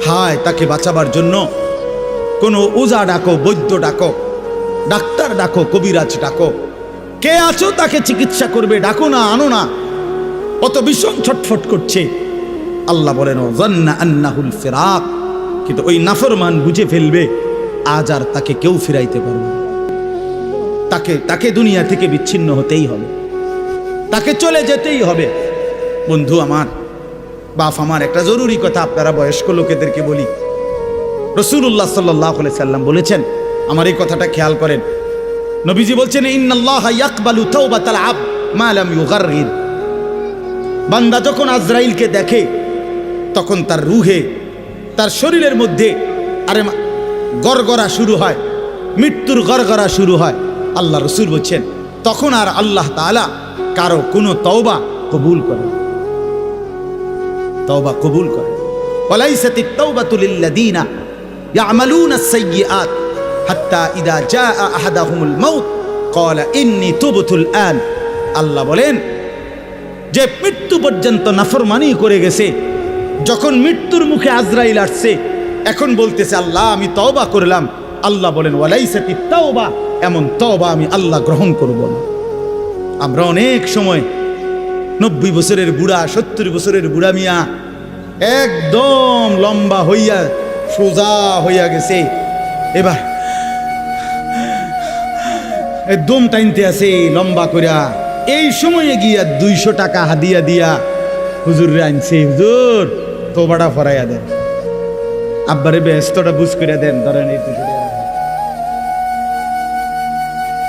হায় তাকে বাঁচাবার জন্য কোনো ওজা ডাকো, বৈদ্য ডাকো, ডাক্তার ডাকো, কবিরাজ ডাকো, কে আছো তাকে চিকিৎসা করবে, ডাকো না, আনো না, অত ভীষণ ছটফট করছে। আল্লাহ বলেন যান্না আন্নাহুল ফিরাক, কিন্তু ওই নাফরমান বুঝে ফেলবে আজ আর তাকে কেউ ফিরাইতে পারবে না, তাকে দুনিয়া থেকে বিচ্ছিন্ন হতেই হবে, তাকে চলে যেতেই হবে। বন্ধু আমার, বাপ আমার, একটা জরুরি কথা আপনারা বয়স্ক লোকেদেরকে বলি। রাসূলুল্লাহ সাল্লাল্লাহু আলাইহি সাল্লাম বলেছেন, আমার এই কথাটা খেয়াল করেন, নবীজি বলছেন ইন্নাল্লাহা ইয়াকবালু তাওবাতাল আবদ মা লাম ইউগারগির। বান্দা যখন আজরাইলকে দেখে তখন তার রুহে, তার শরীরের মধ্যে আরে গড়গড়া শুরু হয়, মৃত্যুর গড়গড়া শুরু হয়। আল্লাহ রাসূল বলছেন তখন আর আল্লাহ তাআলা কারো কোনো তওবা কবুল করেন, তওবা কবুল করেন। ওয়ালাইসাতিত তাওবাতু লিল্লাযিনা ইয়ামালুনা আস-সাইয়্যাত হাত্তা ইযা জাআ আহাদাহুমুল মাউত ক্বালা ইন্নী তুবতুল আন। আল্লাহ বলেন যে মৃত্যু পর্যন্ত নাফরমানি করে গেছে, যখন মৃত্যুর মুখে আজরাইল আসছে এখন বলতেছে আল্লাহ আমি তওবা করলাম। আল্লাহ বলেন ওয়ালাইসাতিত তাওবা, এমন তওবা আমি আল্লাহ গ্রহণ করব না। আমরা অনেক সময় 90 বছরের বুড়া, 70 বছরের বুড়া মিয়া একদম লম্বা হইয়া সোজা হইয়া গেছে, এবার দম টাইনতে আছে লম্বা কইরা। এই সময়ে গিয়া 200 টাকা হাদিয়া দিয়া হুজুরে আনছে, হুজুর তোবাটা ফরাইয়া দেন, আব্বারে ব্যস্তটা বুঝ করে দেন, ধরেন এই 200 টাকা।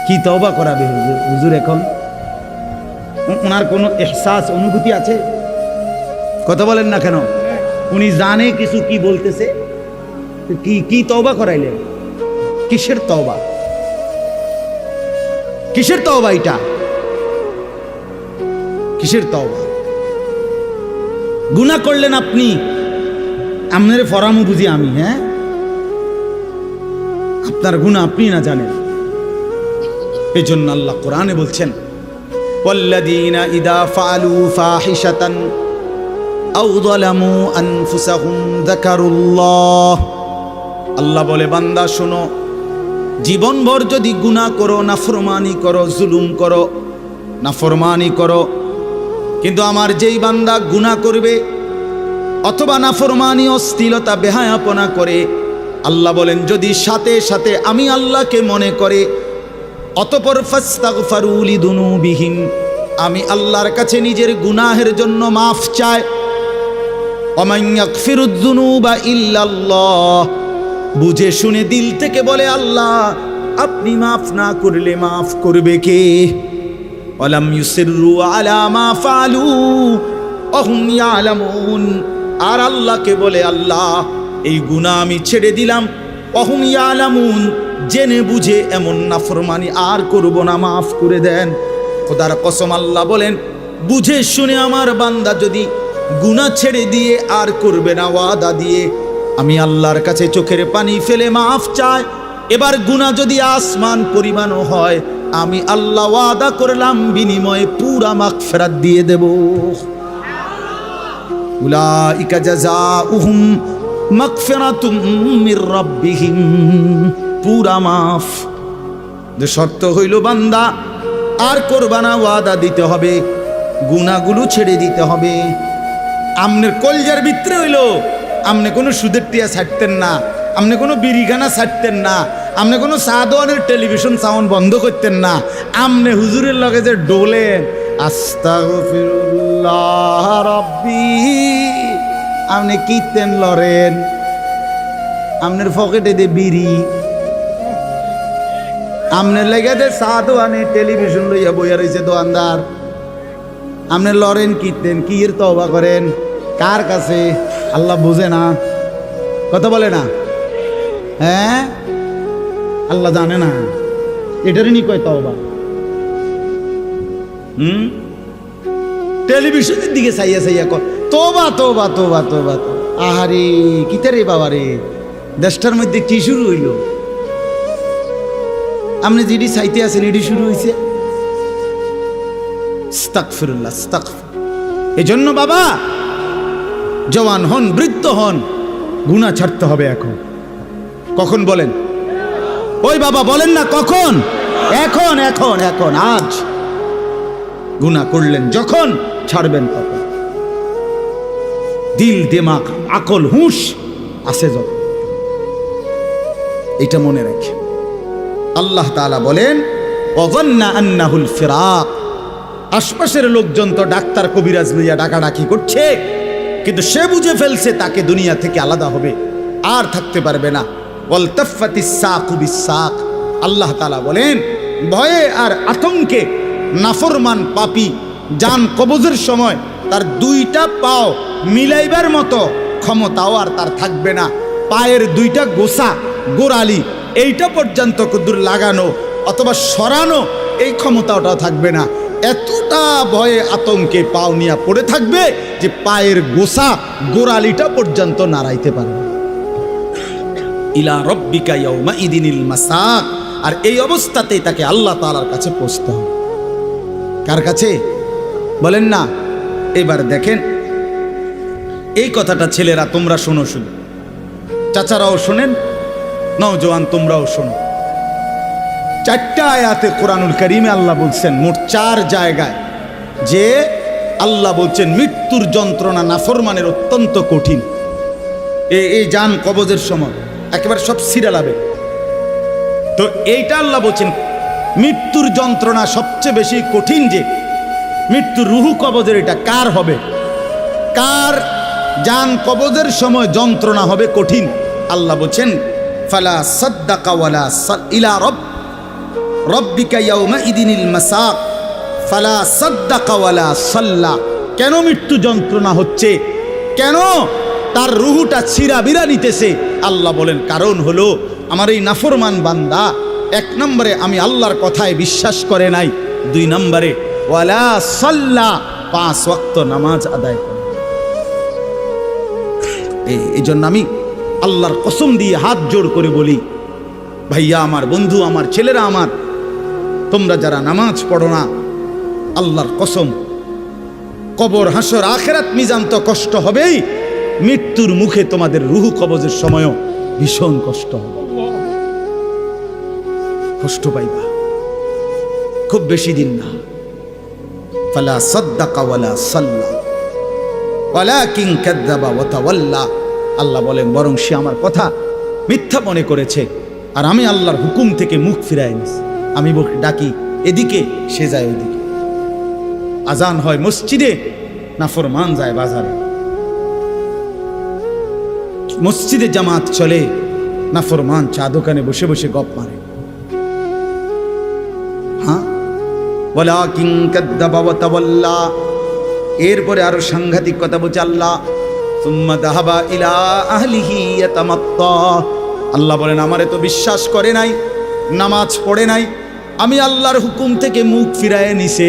কি তওবা করাবে হুজুর? হুজুর এখন ওনার কোনো এহসাস অনুভূতি আছে? কথা বলেন না কেন? উনি জানে কিছু কি বলতেছে, কি তওবা করাইলেন? কিসের তওবা? কিসের তওবা এটা? কিসের তওবা? গুনাহ করলেন আপনি, আপনার ফরামু বুঝি আমি? হ্যাঁ, আপনার গুনাহ আপনি না জানেন। এই জন্য আল্লাহ কোরআনে বলছেন, ওয়াল্লাযীনা ইযা ফাআলু ফাহিশাতান আও যালামু আনফুসাহুম যাকারুল্লাহ। আল্লাহ বলে, বান্দা শোনো, জীবনভর যদি গুনাহ করো, নাফরমানি করো, জুলুম করো, নাফরমানি করো, কিন্তু আমার যেই বান্দা গুনাহ করবে অথবা নাফরমানি, অশ্লীলতা, বেহায়াপনা করে, আল্লাহ বলেন যদি সাথে সাথে আমি আল্লাহকে মনে করে, অতঃপর ফাস্তাগফারু লিযুনুবিহিম, আমি আল্লাহর কাছে নিজের গুনাহের জন্য মাফ চায়, ওয়া মান ইয়াগফিরুয যুনুবা ইল্লাল্লাহ, বুঝে শুনে দিল থেকে বলে আল্লাহ আপনি মাফ না করলে মাফ করবে কে? ওয়ালাম ইউসিররু আলা মা ফাআলু ওয়া হুম ইয়ালামুন, আর আল্লাহকে বলে আল্লাহ এই গুনাহ আমি ছেড়ে দিলাম, ওয়া হুম ইয়ালামুন, জেনে বুঝে এমন নাফরমানি আর করব না, মাফ করে দেন। খোদার কসম আল্লাহ বলেন, বুঝে শুনে আমার বান্দা যদি গুনাহ ছেড়ে দিয়ে আর করবে না ওয়াদা দিয়ে, আমি আল্লাহর কাছে চোখের পানি ফেলে মাফ চায়, এবার গুনাহ যদি আসমান পরিমাণও হয়, আমি আল্লাহ ওয়াদা করলাম বিনিময়ে পুরা মাগফিরাত দিয়ে দেব। উলাইকা জাযাউহুম মাগফিরাতুম মির রাব্বিহিম, পুরা মাফ। যে শর্ত হইল বান্দা আর করবা না, ওয়াদা দিতে হবে, গুনাহগুলো ছেড়ে দিতে হবে। আমনের কলজার ভিতরে হইল আমনে কোনো সুদের টিয়া ছাড়তেন না, আমনে কোনো বিড়িখানা ছাড়তেন না, আমনে কোনো সাদওয়ানের টেলিভিশন সাউন্ড বন্ধ করতেন না, আমনে হুজুরের লগে যে ডোলেন আস্তাগফিরুল্লাহ রাব্বি, আমনে কীর্তন লরেন, আমনের পকেটে দে বিড়ি, আমনের লেগে দে সাদওয়ানে টেলিভিশন লইয়া বইয়া রয়েছে দোকানদার, আমনে লরেন কীর্তন, কি এর তওবা করেন কার কাছে? আল্লাহ বুঝে না? কথা বলে না? হ্যাঁ, আল্লাহ জানে না? এটারই নি কয় তওবা। টেলিভিশনের দিকে চাইয়া চাইয়া কয় তোবা তোবা তোবা তোবা। আহারে কিতারে বাবা রে, দেশটার মধ্যে কি শুরু হইল? আপনি যেটি চাইতে আছেন এটি শুরু হয়েছে। আস্তাগফিরুল্লাহ, আস্তাগফির। এজন্য বাবা জওয়ান হন, বৃদ্ধ হন, গুনাহ ছাড়তে হবে এখন। কখন বলেন? ওই বাবা বলেন না কখন? এখন এখন এখন, আজ। গুনাহ করলেন যখন, ছাড়বেন তখন। দিল, দিমাগ, আকল, হুঁশ আছে যখন, এটা মনে রাখে। আল্লাহ তাআলা বলেন, ওয়াযান্না আন্নাহুল ফিরাক, আশপাশের লোকজন তো ডাক্তার কবিরাজ লইয়া ডাকাডাকি করছে, কিন্তু সে বুঝে ফেলছে তাকে দুনিয়া থেকে আলাদা হবে, আর থাকতে পারবে না। ওয়ালতাফাতিস সাকু বিসাক, আল্লাহ তাআলা বলেন ভয়ে আর আতঙ্কে নাফরমান পাপী জান কবজের সময় তার দুইটা পাও মিলাইবার মতো ক্ষমতাও আর তার থাকবে না। পায়ের দুইটা গোসা, গোড়ালি, এইটা পর্যন্ত কুদুর লাগানো অথবা সরানো এই ক্ষমতাটাও থাকবে না। এতটা ভয়ে আতঙ্কে পাও নিয়ে পড়ে থাকবে যে পায়ের গোসা, গোড়ালিটা পর্যন্ত নাড়াইতে পারবে। ইলা রব্বিকা ইয়াউমা ইদিনিল মাসাক, আর এই অবস্থাতেই তাকে আল্লাহ তাআলার কাছে পৌঁছতে হবে। কার কাছে বলেন না? এবার দেখেন এই কথাটা ছেলেরা তোমরা শোনো, শুনো, চাচারাও শোনেন, নওজোয়ান তোমরাও শোনো। 4টা আয়াতে কোরআনুল কারীমে আল্লাহ বলছেন, মোট 4 জায়গায়, যে আল্লাহ বলছেন মৃত্যুর যন্ত্রণা নাফরমানের অত্যন্ত কঠিন। এই জান কবজের সময় একেবারে সব ছিঁড়া লাবে। তো এইটা আল্লাহ বলছেন মৃত্যুর যন্ত্রণা সবচেয়ে বেশি কঠিন, যে মৃত্যুর রুহু কবজের এটা কার হবে, কার জান কবজের সময় যন্ত্রণা হবে কঠিন। আল্লাহ বলছেন ফালা সাদ্দাকা ওয়ালা ইলা রব্বিকা ইয়াউমা ইদিনিল মাসাক ফালা সাদ্দাকা ওয়ালা সাল্লা। কেন মৃত্যু যন্ত্রণা হচ্ছে, কেন তার রুহুটা ছিঁড়াবিরা নিতেছে? আল্লাহ বলেন কারণ হলো আমার এই নাফরমান বান্দা এক নম্বরে আমি আল্লাহর কথায় বিশ্বাস করে নাই, দুই নম্বরে ওয়ালা সাল্লা 5 ওয়াক্ত নামাজ আদায় করে। এই জন্য আমি আল্লাহর কসম দিয়ে হাত জোড় করে বলি, ভাইয়া আমার, বন্ধু আমার, ছেলেরা আমার, তোমরা যারা নামাজ পড়ো না, আল্লাহর কসম কবর, হাসর, আখিরাত, মিজান তো কষ্ট হবেই, মৃত্যুর মুখে তোমাদের রুহু কবজের সময়ও ভীষণ কষ্ট হবে, কষ্ট পাইবা, খুব বেশি দিন না। ফালা সাদ্দাকা ওয়ালা সাল্লা ওয়ালাকিন কাযাবা ওয়া তাওয়াল্লা। আল্লাহ বলেন বরং সে আমার কথা মিথ্যা মনে করেছে, আর আমি আল্লাহর হুকুম থেকে মুখ ফিরাই নিছি। আমি ডাকি এদিকে, সে যায় ওইদিকে। আজান হয় মসজিদে, নাফরমান যায় বাজারে। মসজিদে জামাত চলে, নাফরমান চা দোকানে বসে বসে গপ মারে। হ্যাঁ, ওয়ালাকিন কাযাবা ওয়া তাওয়াল্লা। এরপরে আরো সাংঘাতিক কথা বলছে আল্লাহ, সুম্মা যাহাবা ইলা আহলিহি ইয়াতামাত্তা। আল্লাহ বলেন আমারে তো বিশ্বাস করে নাই, নামাজ পড়ে নাই, আমি আল্লাহর হুকুম থেকে মুখ ফিরায় নিছে,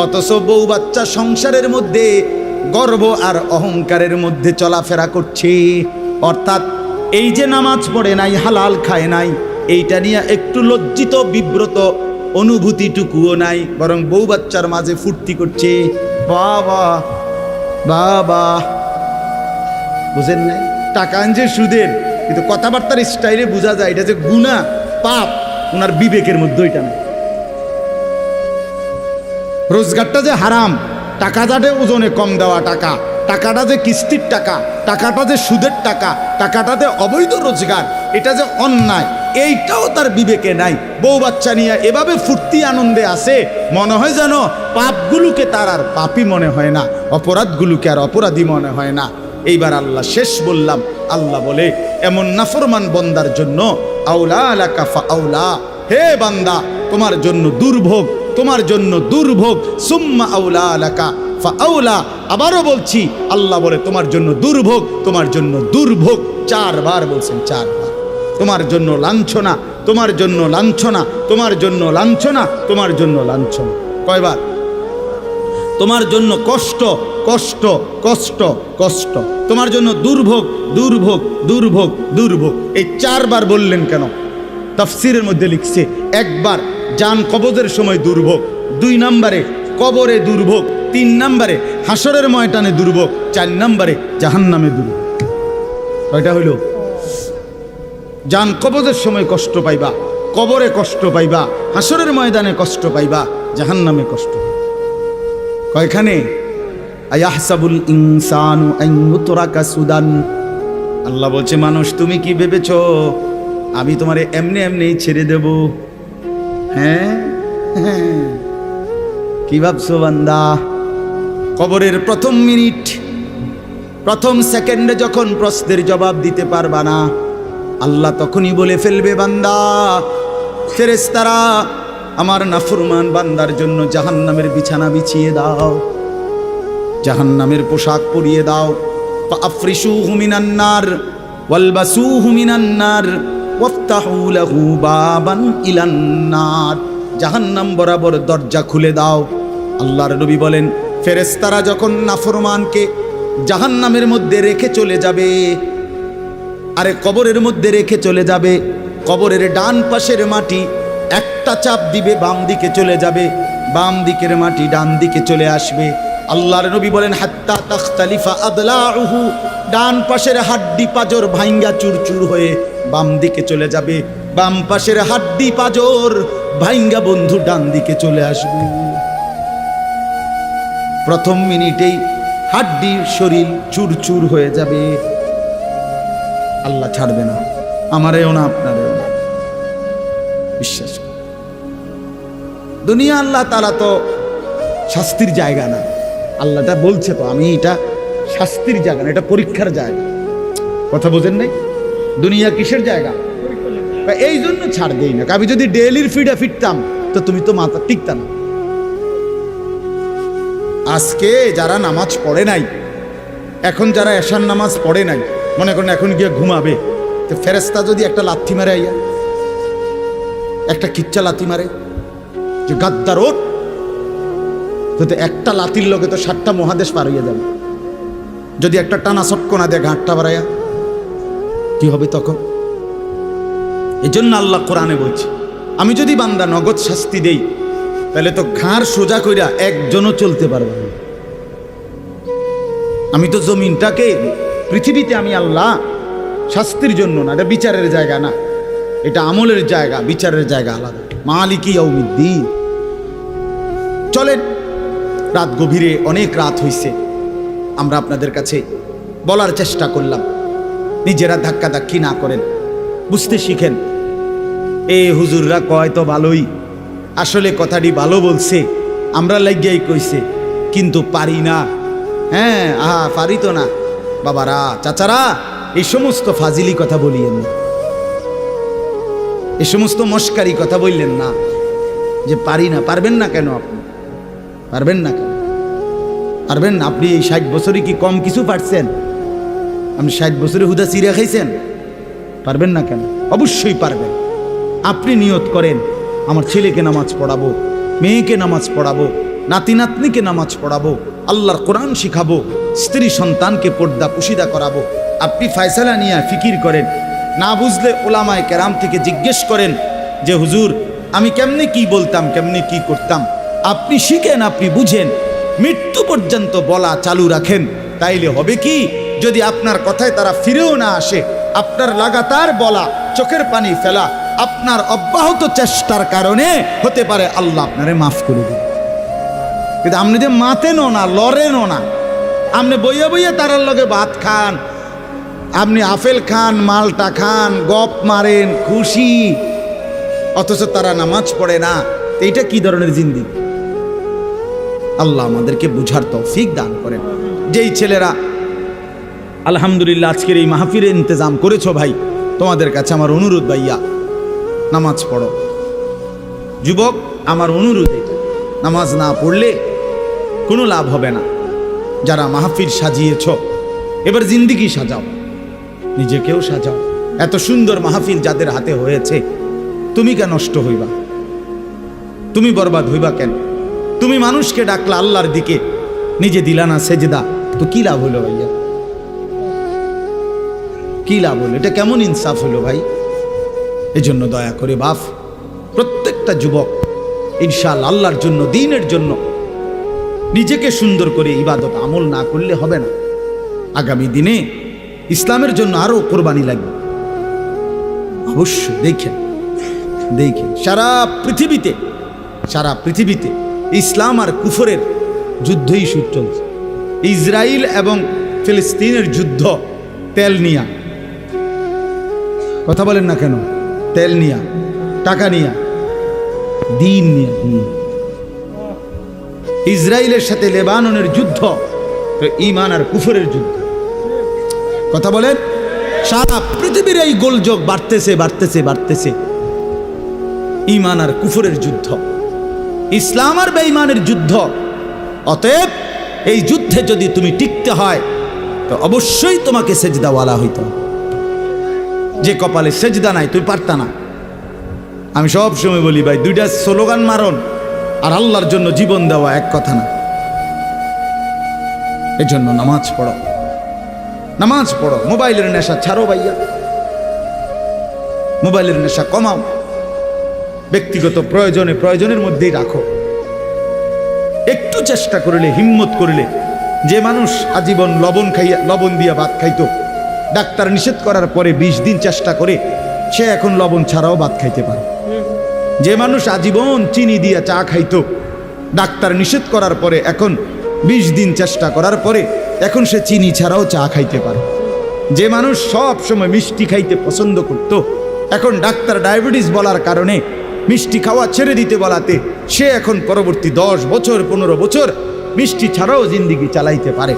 অথচ বউ বাচ্চা সংসারের মধ্যে গর্ব আর অহংকারের মধ্যে চলাফেরা করছে। অর্থাৎ এই যে নামাজ পড়ে নাই, হালাল খায় নাই, এইটা নিয়ে একটু লজ্জিত বিব্রত অনুভূতিটুকুও নাই, বরং বউ বাচ্চার মাঝে ফুর্তি করছে। বাবা বাবা, বুঝেন নাই? টাকা আনছে সুদের, কিন্তু কথাবার্তার স্টাইলে বোঝা যায় এটা যে গুনাহ, পাপ, ওনার বিবেকের মধ্যে ওইটা নেই। রোজগারটা যে হারাম, টাকাটা যে ওজনে কম দেওয়া টাকা, টাকাটা যে কিস্তির টাকা, টাকাটা যে সুদের টাকা, টাকাটা যে অবৈধ রোজগার, এটা যে অন্যায়, এইটাও তার বিবেকে নাই। বউ বাচ্চা নিয়ে এভাবে ফুর্তি আনন্দে আসে, মনে হয় যেন পাপগুলোকে তার আর পাপই মনে হয় না, অপরাধগুলোকে আর অপরাধী মনে হয় না। এইবার আল্লাহ শেষ বললাম, আল্লাহ বলে এমন নাফরমান বন্দার জন্য আউলা আলাকা ফাআউলা, হে বান্দা তোমার জন্য দুর্ভোগ, তোমার জন্য দুর্ভোগ, সুম্মা আউলা আলাকা ফাআউলা। আবারও বলছি, আল্লাহ বলে তোমার জন্য দুর্ভোগ, তোমার জন্য দুর্ভোগ, 4 বার বলছেন, 4 বার। তোমার জন্য লাঞ্ছনা, তোমার জন্য লাঞ্ছনা, তোমার জন্য লাঞ্ছনা, তোমার জন্য লাঞ্ছনা। কয়বার? তোমার জন্য কষ্ট, কষ্ট, কষ্ট, কষ্ট, তোমার জন্য দুর্ভোগ, দুর্ভোগ, দুর্ভোগ, দুর্ভোগ। এই 4 বার বললেন কেন? তাফসীরের মধ্যে লিখছে, একবার জান কবজের সময় দুর্ভোগ, 2 নম্বরে কবরে দুর্ভোগ, 3 নম্বরে হাসরের ময়দানে দুর্ভোগ, 4 নম্বরে জাহান্নামে দুর্ভোগ। কয়টা হইল? জান কবজের সময় কষ্ট পাইবা, কবরে কষ্ট পাইবা, হাসরের ময়দানে কষ্ট পাইবা, জাহান্নামে কষ্ট। কয়খানে? আয়াহসাবুল ইনসানু আন ইউতরাকা সুদান। আল্লাহ বলছে মানুষ তুমি কি ভেবেছো আমি তোমারে এমনি এমনি ছেড়ে দেব? হ্যাঁ, কি ভাবছো বান্দা? কবরের প্রথম মিনিট, প্রথম সেকেন্ডে যখন প্রশ্নের জবাব দিতে পারবা না, আল্লাহ তখনই বলে ফেলবে বান্দা, ফেরেশতারা আমার নাফরমান বান্দার জন্য জাহান্নামের বিছানা বিছিয়ে দাও, জাহান্নামের পোশাক পরিয়ে দাও। ফাআফরিশুহু মিনান নার ওয়ালবাসুহু মিনান নার ওয়াফতাহু লাহু বাবান ইলান নার। জাহান্নাম বরাবর দরজা খুলে দাও। আল্লাহর নবী বলেন, ফেরেশতারা যখন নাফরমানকে জাহান্নামের মধ্যে রেখে চলে যাবে, আরে কবরের মধ্যে রেখে চলে যাবে, কবরের ডান পাশের মাটি একটা চাপ দিবে, বাম দিকে চলে যাবে, বাম দিকের মাটি ডান দিকে চলে আসবে। আল্লাহর নবী বলেন, হাত্তা তাখতালিফা আদলাউহু, ডান পাশের হাড্ডি পাজর ভাঙ্গা চুরচুর হয়ে বাম দিকে চলে যাবে, বাম পাশের হাড্ডি পাজর ভাঙ্গা বন্ধু ডান দিকে চলে আসবে। প্রথম মিনিটেই হাড্ডির শরীর চুরচুর হয়ে যাবে। আল্লাহ ছাড়বে না, আমারেও না আপনারেও না, বিশ্বাস করুন। দুনিয়া আল্লাহ তাআলা তো শাস্তির জায়গা না। আল্লাহটা বলছে তো আমি এটা শাস্তির জায়গা না, এটা পরীক্ষার জায়গা। কথা বোঝেন নাই? দুনিয়া কিসের জায়গা? এই জন্য ছাড় দেই না। আমি যদি ডেইলির ফিডে ফিরতাম তো তুমি তো মাথা টিকতা না। আজকে যারা নামাজ পড়ে নাই, এখন যারা এশার নামাজ পড়ে নাই, মনে করেন এখন গিয়ে ঘুমাবে, তো ফেরেশতা যদি একটা লাথি মারে, আইয়া একটা কিচ্চা লাথি মারে যে গাদ্দার ওঠ, তো একটা লাথির লোকে তো 7টা মহাদেশ পার হইয়া যাবে। যদি একটা টানা চটকনা দেয় ঘাটটা বাড়াইয়া, কি হবে তখন? এই জন্য আল্লাহ কোরআনে বলছে, আমি যদি বান্দা নগদ শাস্তি দেই তাহলে তো ঘাড় সোজা কইরা একজনও চলতে পারবে না। আমি তো জমিনটাকে, পৃথিবীতে আমি আল্লাহ শাস্তির জন্য না, এটা বিচারের জায়গা না, এটা আমলের জায়গা, বিচারের জায়গা আলাদা। মালিকি ইয়াউমিদ্দিন। চলেন, রাত গভীরে, অনেক রাত হইছে, আমরা আপনাদের কাছে বলার চেষ্টা করলাম, নিজেরা ধাক্কাধাক্কি না করেন, বুঝতে শিখেন। এ হুজুররা কয় তো ভালোই, আসলে কথাটি ভালো বলছে, আমরা লাগিয়াই কইছে, কিন্তু পারি না। হ্যাঁ, পারি তো না। বাবারা, চাচারা, এই সমস্ত ফাজিলি কথা বলিয়েন না, এই সমস্ত মস্কারি কথা বললেন না যে পারি না। পারবেন না কেন? আপনি পারবেন না কেন? পারবেন না। আপনি এই 60 বছরে কি কম কিছু পারছেন? আপনি 60 বছরে হুদা চিড়া খাইছেন? পারবেন না কেন? অবশ্যই পারবেন। আপনি নিয়ত করেন, আমার ছেলেকে নামাজ পড়াবো, মেয়েকে নামাজ পড়াবো, নাতি নাতনিকে নামাজ পড়াবো, আল্লাহর কোরআন শিখাবো, স্ত্রী সন্তানকে পর্দা পুশিদা করাবো। আপনি ফয়সালা নিয়ে ফিকির করেন, না বুঝলে ওলামায়ে কেরাম থেকে জিজ্ঞেস করেন যে হুজুর আমি কেমনে কি বলতাম, কেমনে কি করতাম। আপনি শিখেন, আপনি বুঝেন, মৃত্যু পর্যন্ত বলা চালু রাখেন। তাইলে হবে কি, যদি আপনার কথায় তারা ফিরেও না আসে, আপনার লাগাতার বলা, চোখের পানি ফেলা, আপনার অব্যাহত চেষ্টার কারণে হতে পারে আল্লাহ আপনারে মাফ করে দেন। কিন্তু আপনি যে মাতেনও না, লড়েনও না, আপনি বইয়া বইয়া তারার লগে ভাত খান, আপনি আপেল খান, মালটা খান, গপ মারেন, খুশি, অথচ তারা নামাজ পড়ে না। এইটা কি ধরনের জিন্দেগি? আল্লাহ আমাদেরকে বুঝার তৌফিক দান করেন। যেই ছেলেরা আলহামদুলিল্লাহ আজকের এই মাহফিলের ইন্তজাম করেছো, ভাই তোমাদের কাছে আমার অনুরোধ, ভাইয়া নামাজ পড়ো। যুবক, আমার অনুরোধ এটা, নামাজ না পড়লে কোনো লাভ হবে না। যারা মাহফিল সাজিয়েছ, এবার জিন্দেগি সাজাও, নিজেকেও সাজাও। এত সুন্দর মাহফিল যাদের হাতে হয়েছে, তুমি কেন নষ্ট হইবা? তুমি বরবাদ হইবা কেন? তুমি মানুষকে ডাকলা আল্লাহর দিকে, নিজে দিলা না সেজদা, তো কি লাভ হলো ভাইয়া? কি লাভ হলো? এটা কেমন ইনসাফ হলো ভাই? এজন্য দয়া করে বাপ, প্রত্যেকটা যুবক ইনশাআল্লাহ আল্লাহর জন্য, দ্বীনের জন্য নিজেকে সুন্দর করে ইবাদত আমল না করলে হবে না। আগামী দিনে ইসলামের জন্য আরো কোরবানি লাগবে। অবশ্যই দেখেন, সারা পৃথিবীতে ইসলাম আর কুফরের যুদ্ধই শুরু চলছে। ইসরায়েল এবং ফিলিস্তিনের যুদ্ধ তেল নিয়া। কথা বলেন না কেন? তেল নিয়া, টাকা নিয়া, দিন নিয়া। ইসরায়েলের সাথে লেবাননের যুদ্ধ ঈমান আর কুফরের যুদ্ধ। কথা বলেন, সারা পৃথিবীর এই গোলযোগ বাড়তেছে। ঈমান আর কুফরের যুদ্ধ, ইসলাম আর বেঈমানের যুদ্ধ। অতএব এই যুদ্ধে যদি তুমি টিকতে হয় তো অবশ্যই তোমাকে সেজদাওয়ালা হইতে হবে। যে কপালে সেজদা নাই, তুই পারতা না। আমি সব সময় বলি ভাই, দুইটা স্লোগান মারন আর আল্লাহর জন্য জীবন দেওয়া এক কথা না। এজন্য নামাজ পড়ো, মোবাইলের নেশা ছাড়ো ভাইয়া, মোবাইলের নেশা কমাও, ব্যক্তিগত প্রয়োজনের মধ্যেই রাখো। একটু চেষ্টা করলে, হিম্মত করলে, যে মানুষ আজীবন লবণ দিয়া ভাত খাইতো, ডাক্তার নিষেধ করার পরে 20 দিন চেষ্টা করে সে এখন লবণ ছাড়াও ভাত খাইতে পারে। যে মানুষ আজীবন চিনি দিয়া চা খাইতো, ডাক্তার নিষেধ করার পরে এখন 20 দিন চেষ্টা করার পরে এখন সে চিনি ছাড়াও চা খাইতে পারে। যে মানুষ সব সময় মিষ্টি খাইতে পছন্দ করত, এখন ডাক্তার ডায়াবেটিস বলার কারণে মিষ্টি খাওয়া ছেড়ে দিতে বলাতে সে এখন পরবর্তী 10 বছর 15 বছর মিষ্টি ছাড়াও জিন্দিগি চালাইতে পারে।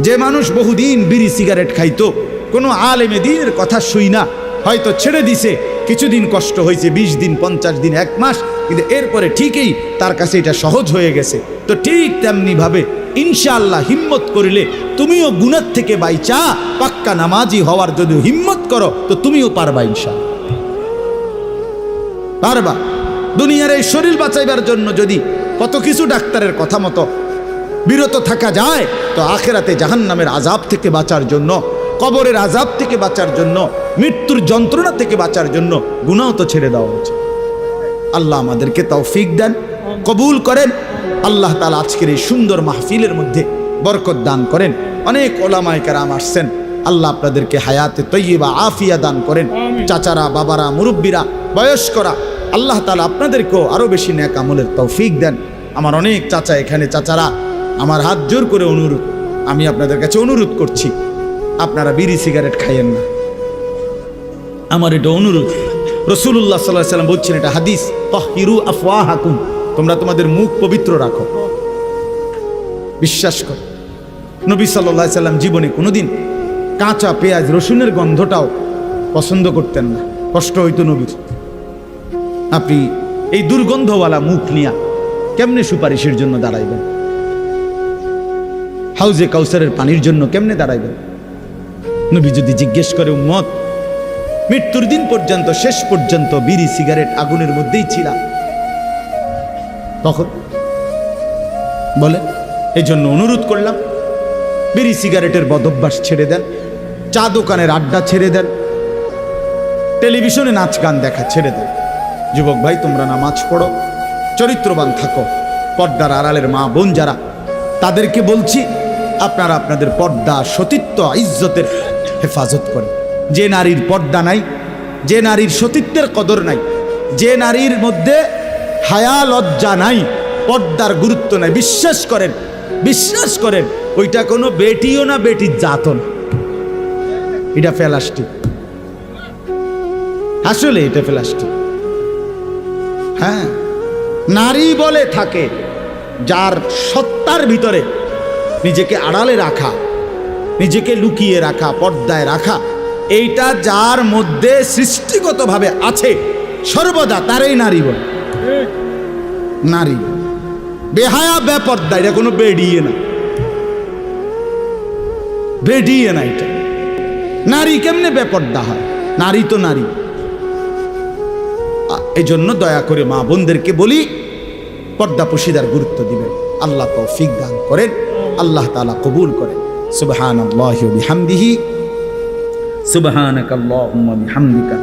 যে মানুষ বহুদিন বিড়ি সিগারেট খাইতো, কোনো আলেমে দ্বীনের কথা শুই না, হয়তো ছেড়ে দিছে, কিছুদিন কষ্ট হয়েছে, 20 দিন 50 দিন 1 মাস, কিন্তু এরপরে ঠিকই তার কাছে এটা সহজ হয়ে গেছে। তো ঠিক তেমনি ভাবে ইনশাআল্লাহ হিম্মত করিলে তুমিও গুনাহ থেকে বাইচা পাক্কা নামাজি হওয়ার যদি হিম্মত করো তো তুমিও পারবা, ইনশাআল্লাহ পারবা। দুনিয়ার এই শরীর বাঁচাইবার জন্য যদি কত কিছু ডাক্তারের কথা মতো বিরত থাকা যায়, তো আখেরাতে জাহান্নামের আযাব থেকে বাঁচার জন্য, কবরের আযাব থেকে বাঁচার জন্য, মৃত্যুর যন্ত্রণা থেকে বাঁচার জন্য গুনাহ তো ছেড়ে দেওয়া উচিত। আল্লাহ আমাদেরকে তৌফিক দেন, কবুল করেন। আল্লাহ তাআলা আজকের এই সুন্দর মাহফিলের মধ্যে বরকত দান করেন। অনেক ওলামায়ে কেরাম আসছেন, আল্লাহ আপনাদেরকে হায়াতে তয়্যিবা আফিয়া দান করেন। চাচারা, বাবারা, মুরব্বীরা, বয়স্করা, আল্লাহ তাআলা আপনাদেরকেও আরো বেশি নেক আমলের তৌফিক দেন। আমার অনেক চাচা এখানে, চাচারা আমার হাত জোর করে অনুরোধ, আমি আপনাদের কাছে অনুরোধ করছি, আপনারা বিড়ি সিগারেট খাইয়েন না। আমার এটা অনুরোধ। রাসূলুল্লাহ সাল্লাল্লাহু আলাইহি ওয়াসাল্লাম বলছেন, এটা হাদিস, তাহহিরু আফওয়াহাকুম, তোমরা তোমাদের মুখ পবিত্র রাখো। বিশ্বাস করো, নবী সাল্লাল্লাহু আলাইহি ওয়াসাল্লাম জীবনে কোনোদিন কাঁচা পেঁয়াজ রসুনের গন্ধটাও পছন্দ করতেন না, কষ্ট হইতো নবীর। আপনি এই দুর্গন্ধওয়ালা মুখ নিয়া কেমনে সুপারিশের জন্য দাঁড়াইবেন? হাউজে কাউসারের পানির জন্য কেমনে দাঁড়াইবেন? নবী যদি জিজ্ঞেস করে, উম্মত মৃত্যুর দিন পর্যন্ত, শেষ পর্যন্ত বিড়ি সিগারেট আগুনের মধ্যেই ছিল, তখন বলে, এই জন্য অনুরোধ করলাম, বিড়ি সিগারেটের বদভ্যাস ছেড়ে দেন, চা দোকানের আড্ডা ছেড়ে দেন, টেলিভিশনে নাচ গান দেখা ছেড়ে দেন। যুবক ভাই, তোমরা নামাজ পড়ো, চরিত্রবান থাকো। পর্দার আড়ালের মা বোন যারা, তাদেরকে বলছি, আপনারা আপনাদের পর্দা, সতীত্ব, ইজ্জতের হেফাজত করেন। যে নারীর পর্দা নাই, যে নারীর সতীত্বের কদর নাই, যে নারীর মধ্যে হায়া লজ্জা নাই, পর্দার গুরুত্ব নাই, বিশ্বাস করেন, বিশ্বাস করেন, ওইটা কোনো বেটিও না, বেটির জাতন, এটা প্লাস্টিক। আসলে এটা প্লাস্টিক। হ্যাঁ, নারী বলে থাকে যার সত্তার ভিতরে নিজেকে আড়ালে রাখা, নিজেকে লুকিয়ে রাখা, পর্দায় রাখা, এইটা যার মধ্যে সৃষ্টিগতভাবে আছে সর্বদা, তারই নারী বলে। নারী বেহায়া, বেপর্দা, এটা কোনো বেডিয়ে না, বেডিয়ে না। এটা নারী কেমনে বেপর্দা হয়? নারী তো নারী। এই জন্য দয়া করে মা বোনদেরকে বলি, পর্দা পশিদার গুরুত্ব দিবেন। আল্লাহ তৌফিক দান করেন, আল্লাহ তাআলা কবুল করেন। সুবহানাল্লাহি ওয়া বিহামদিহি, সুবহানাকাল্লাহুম্মা বিহামদিকা।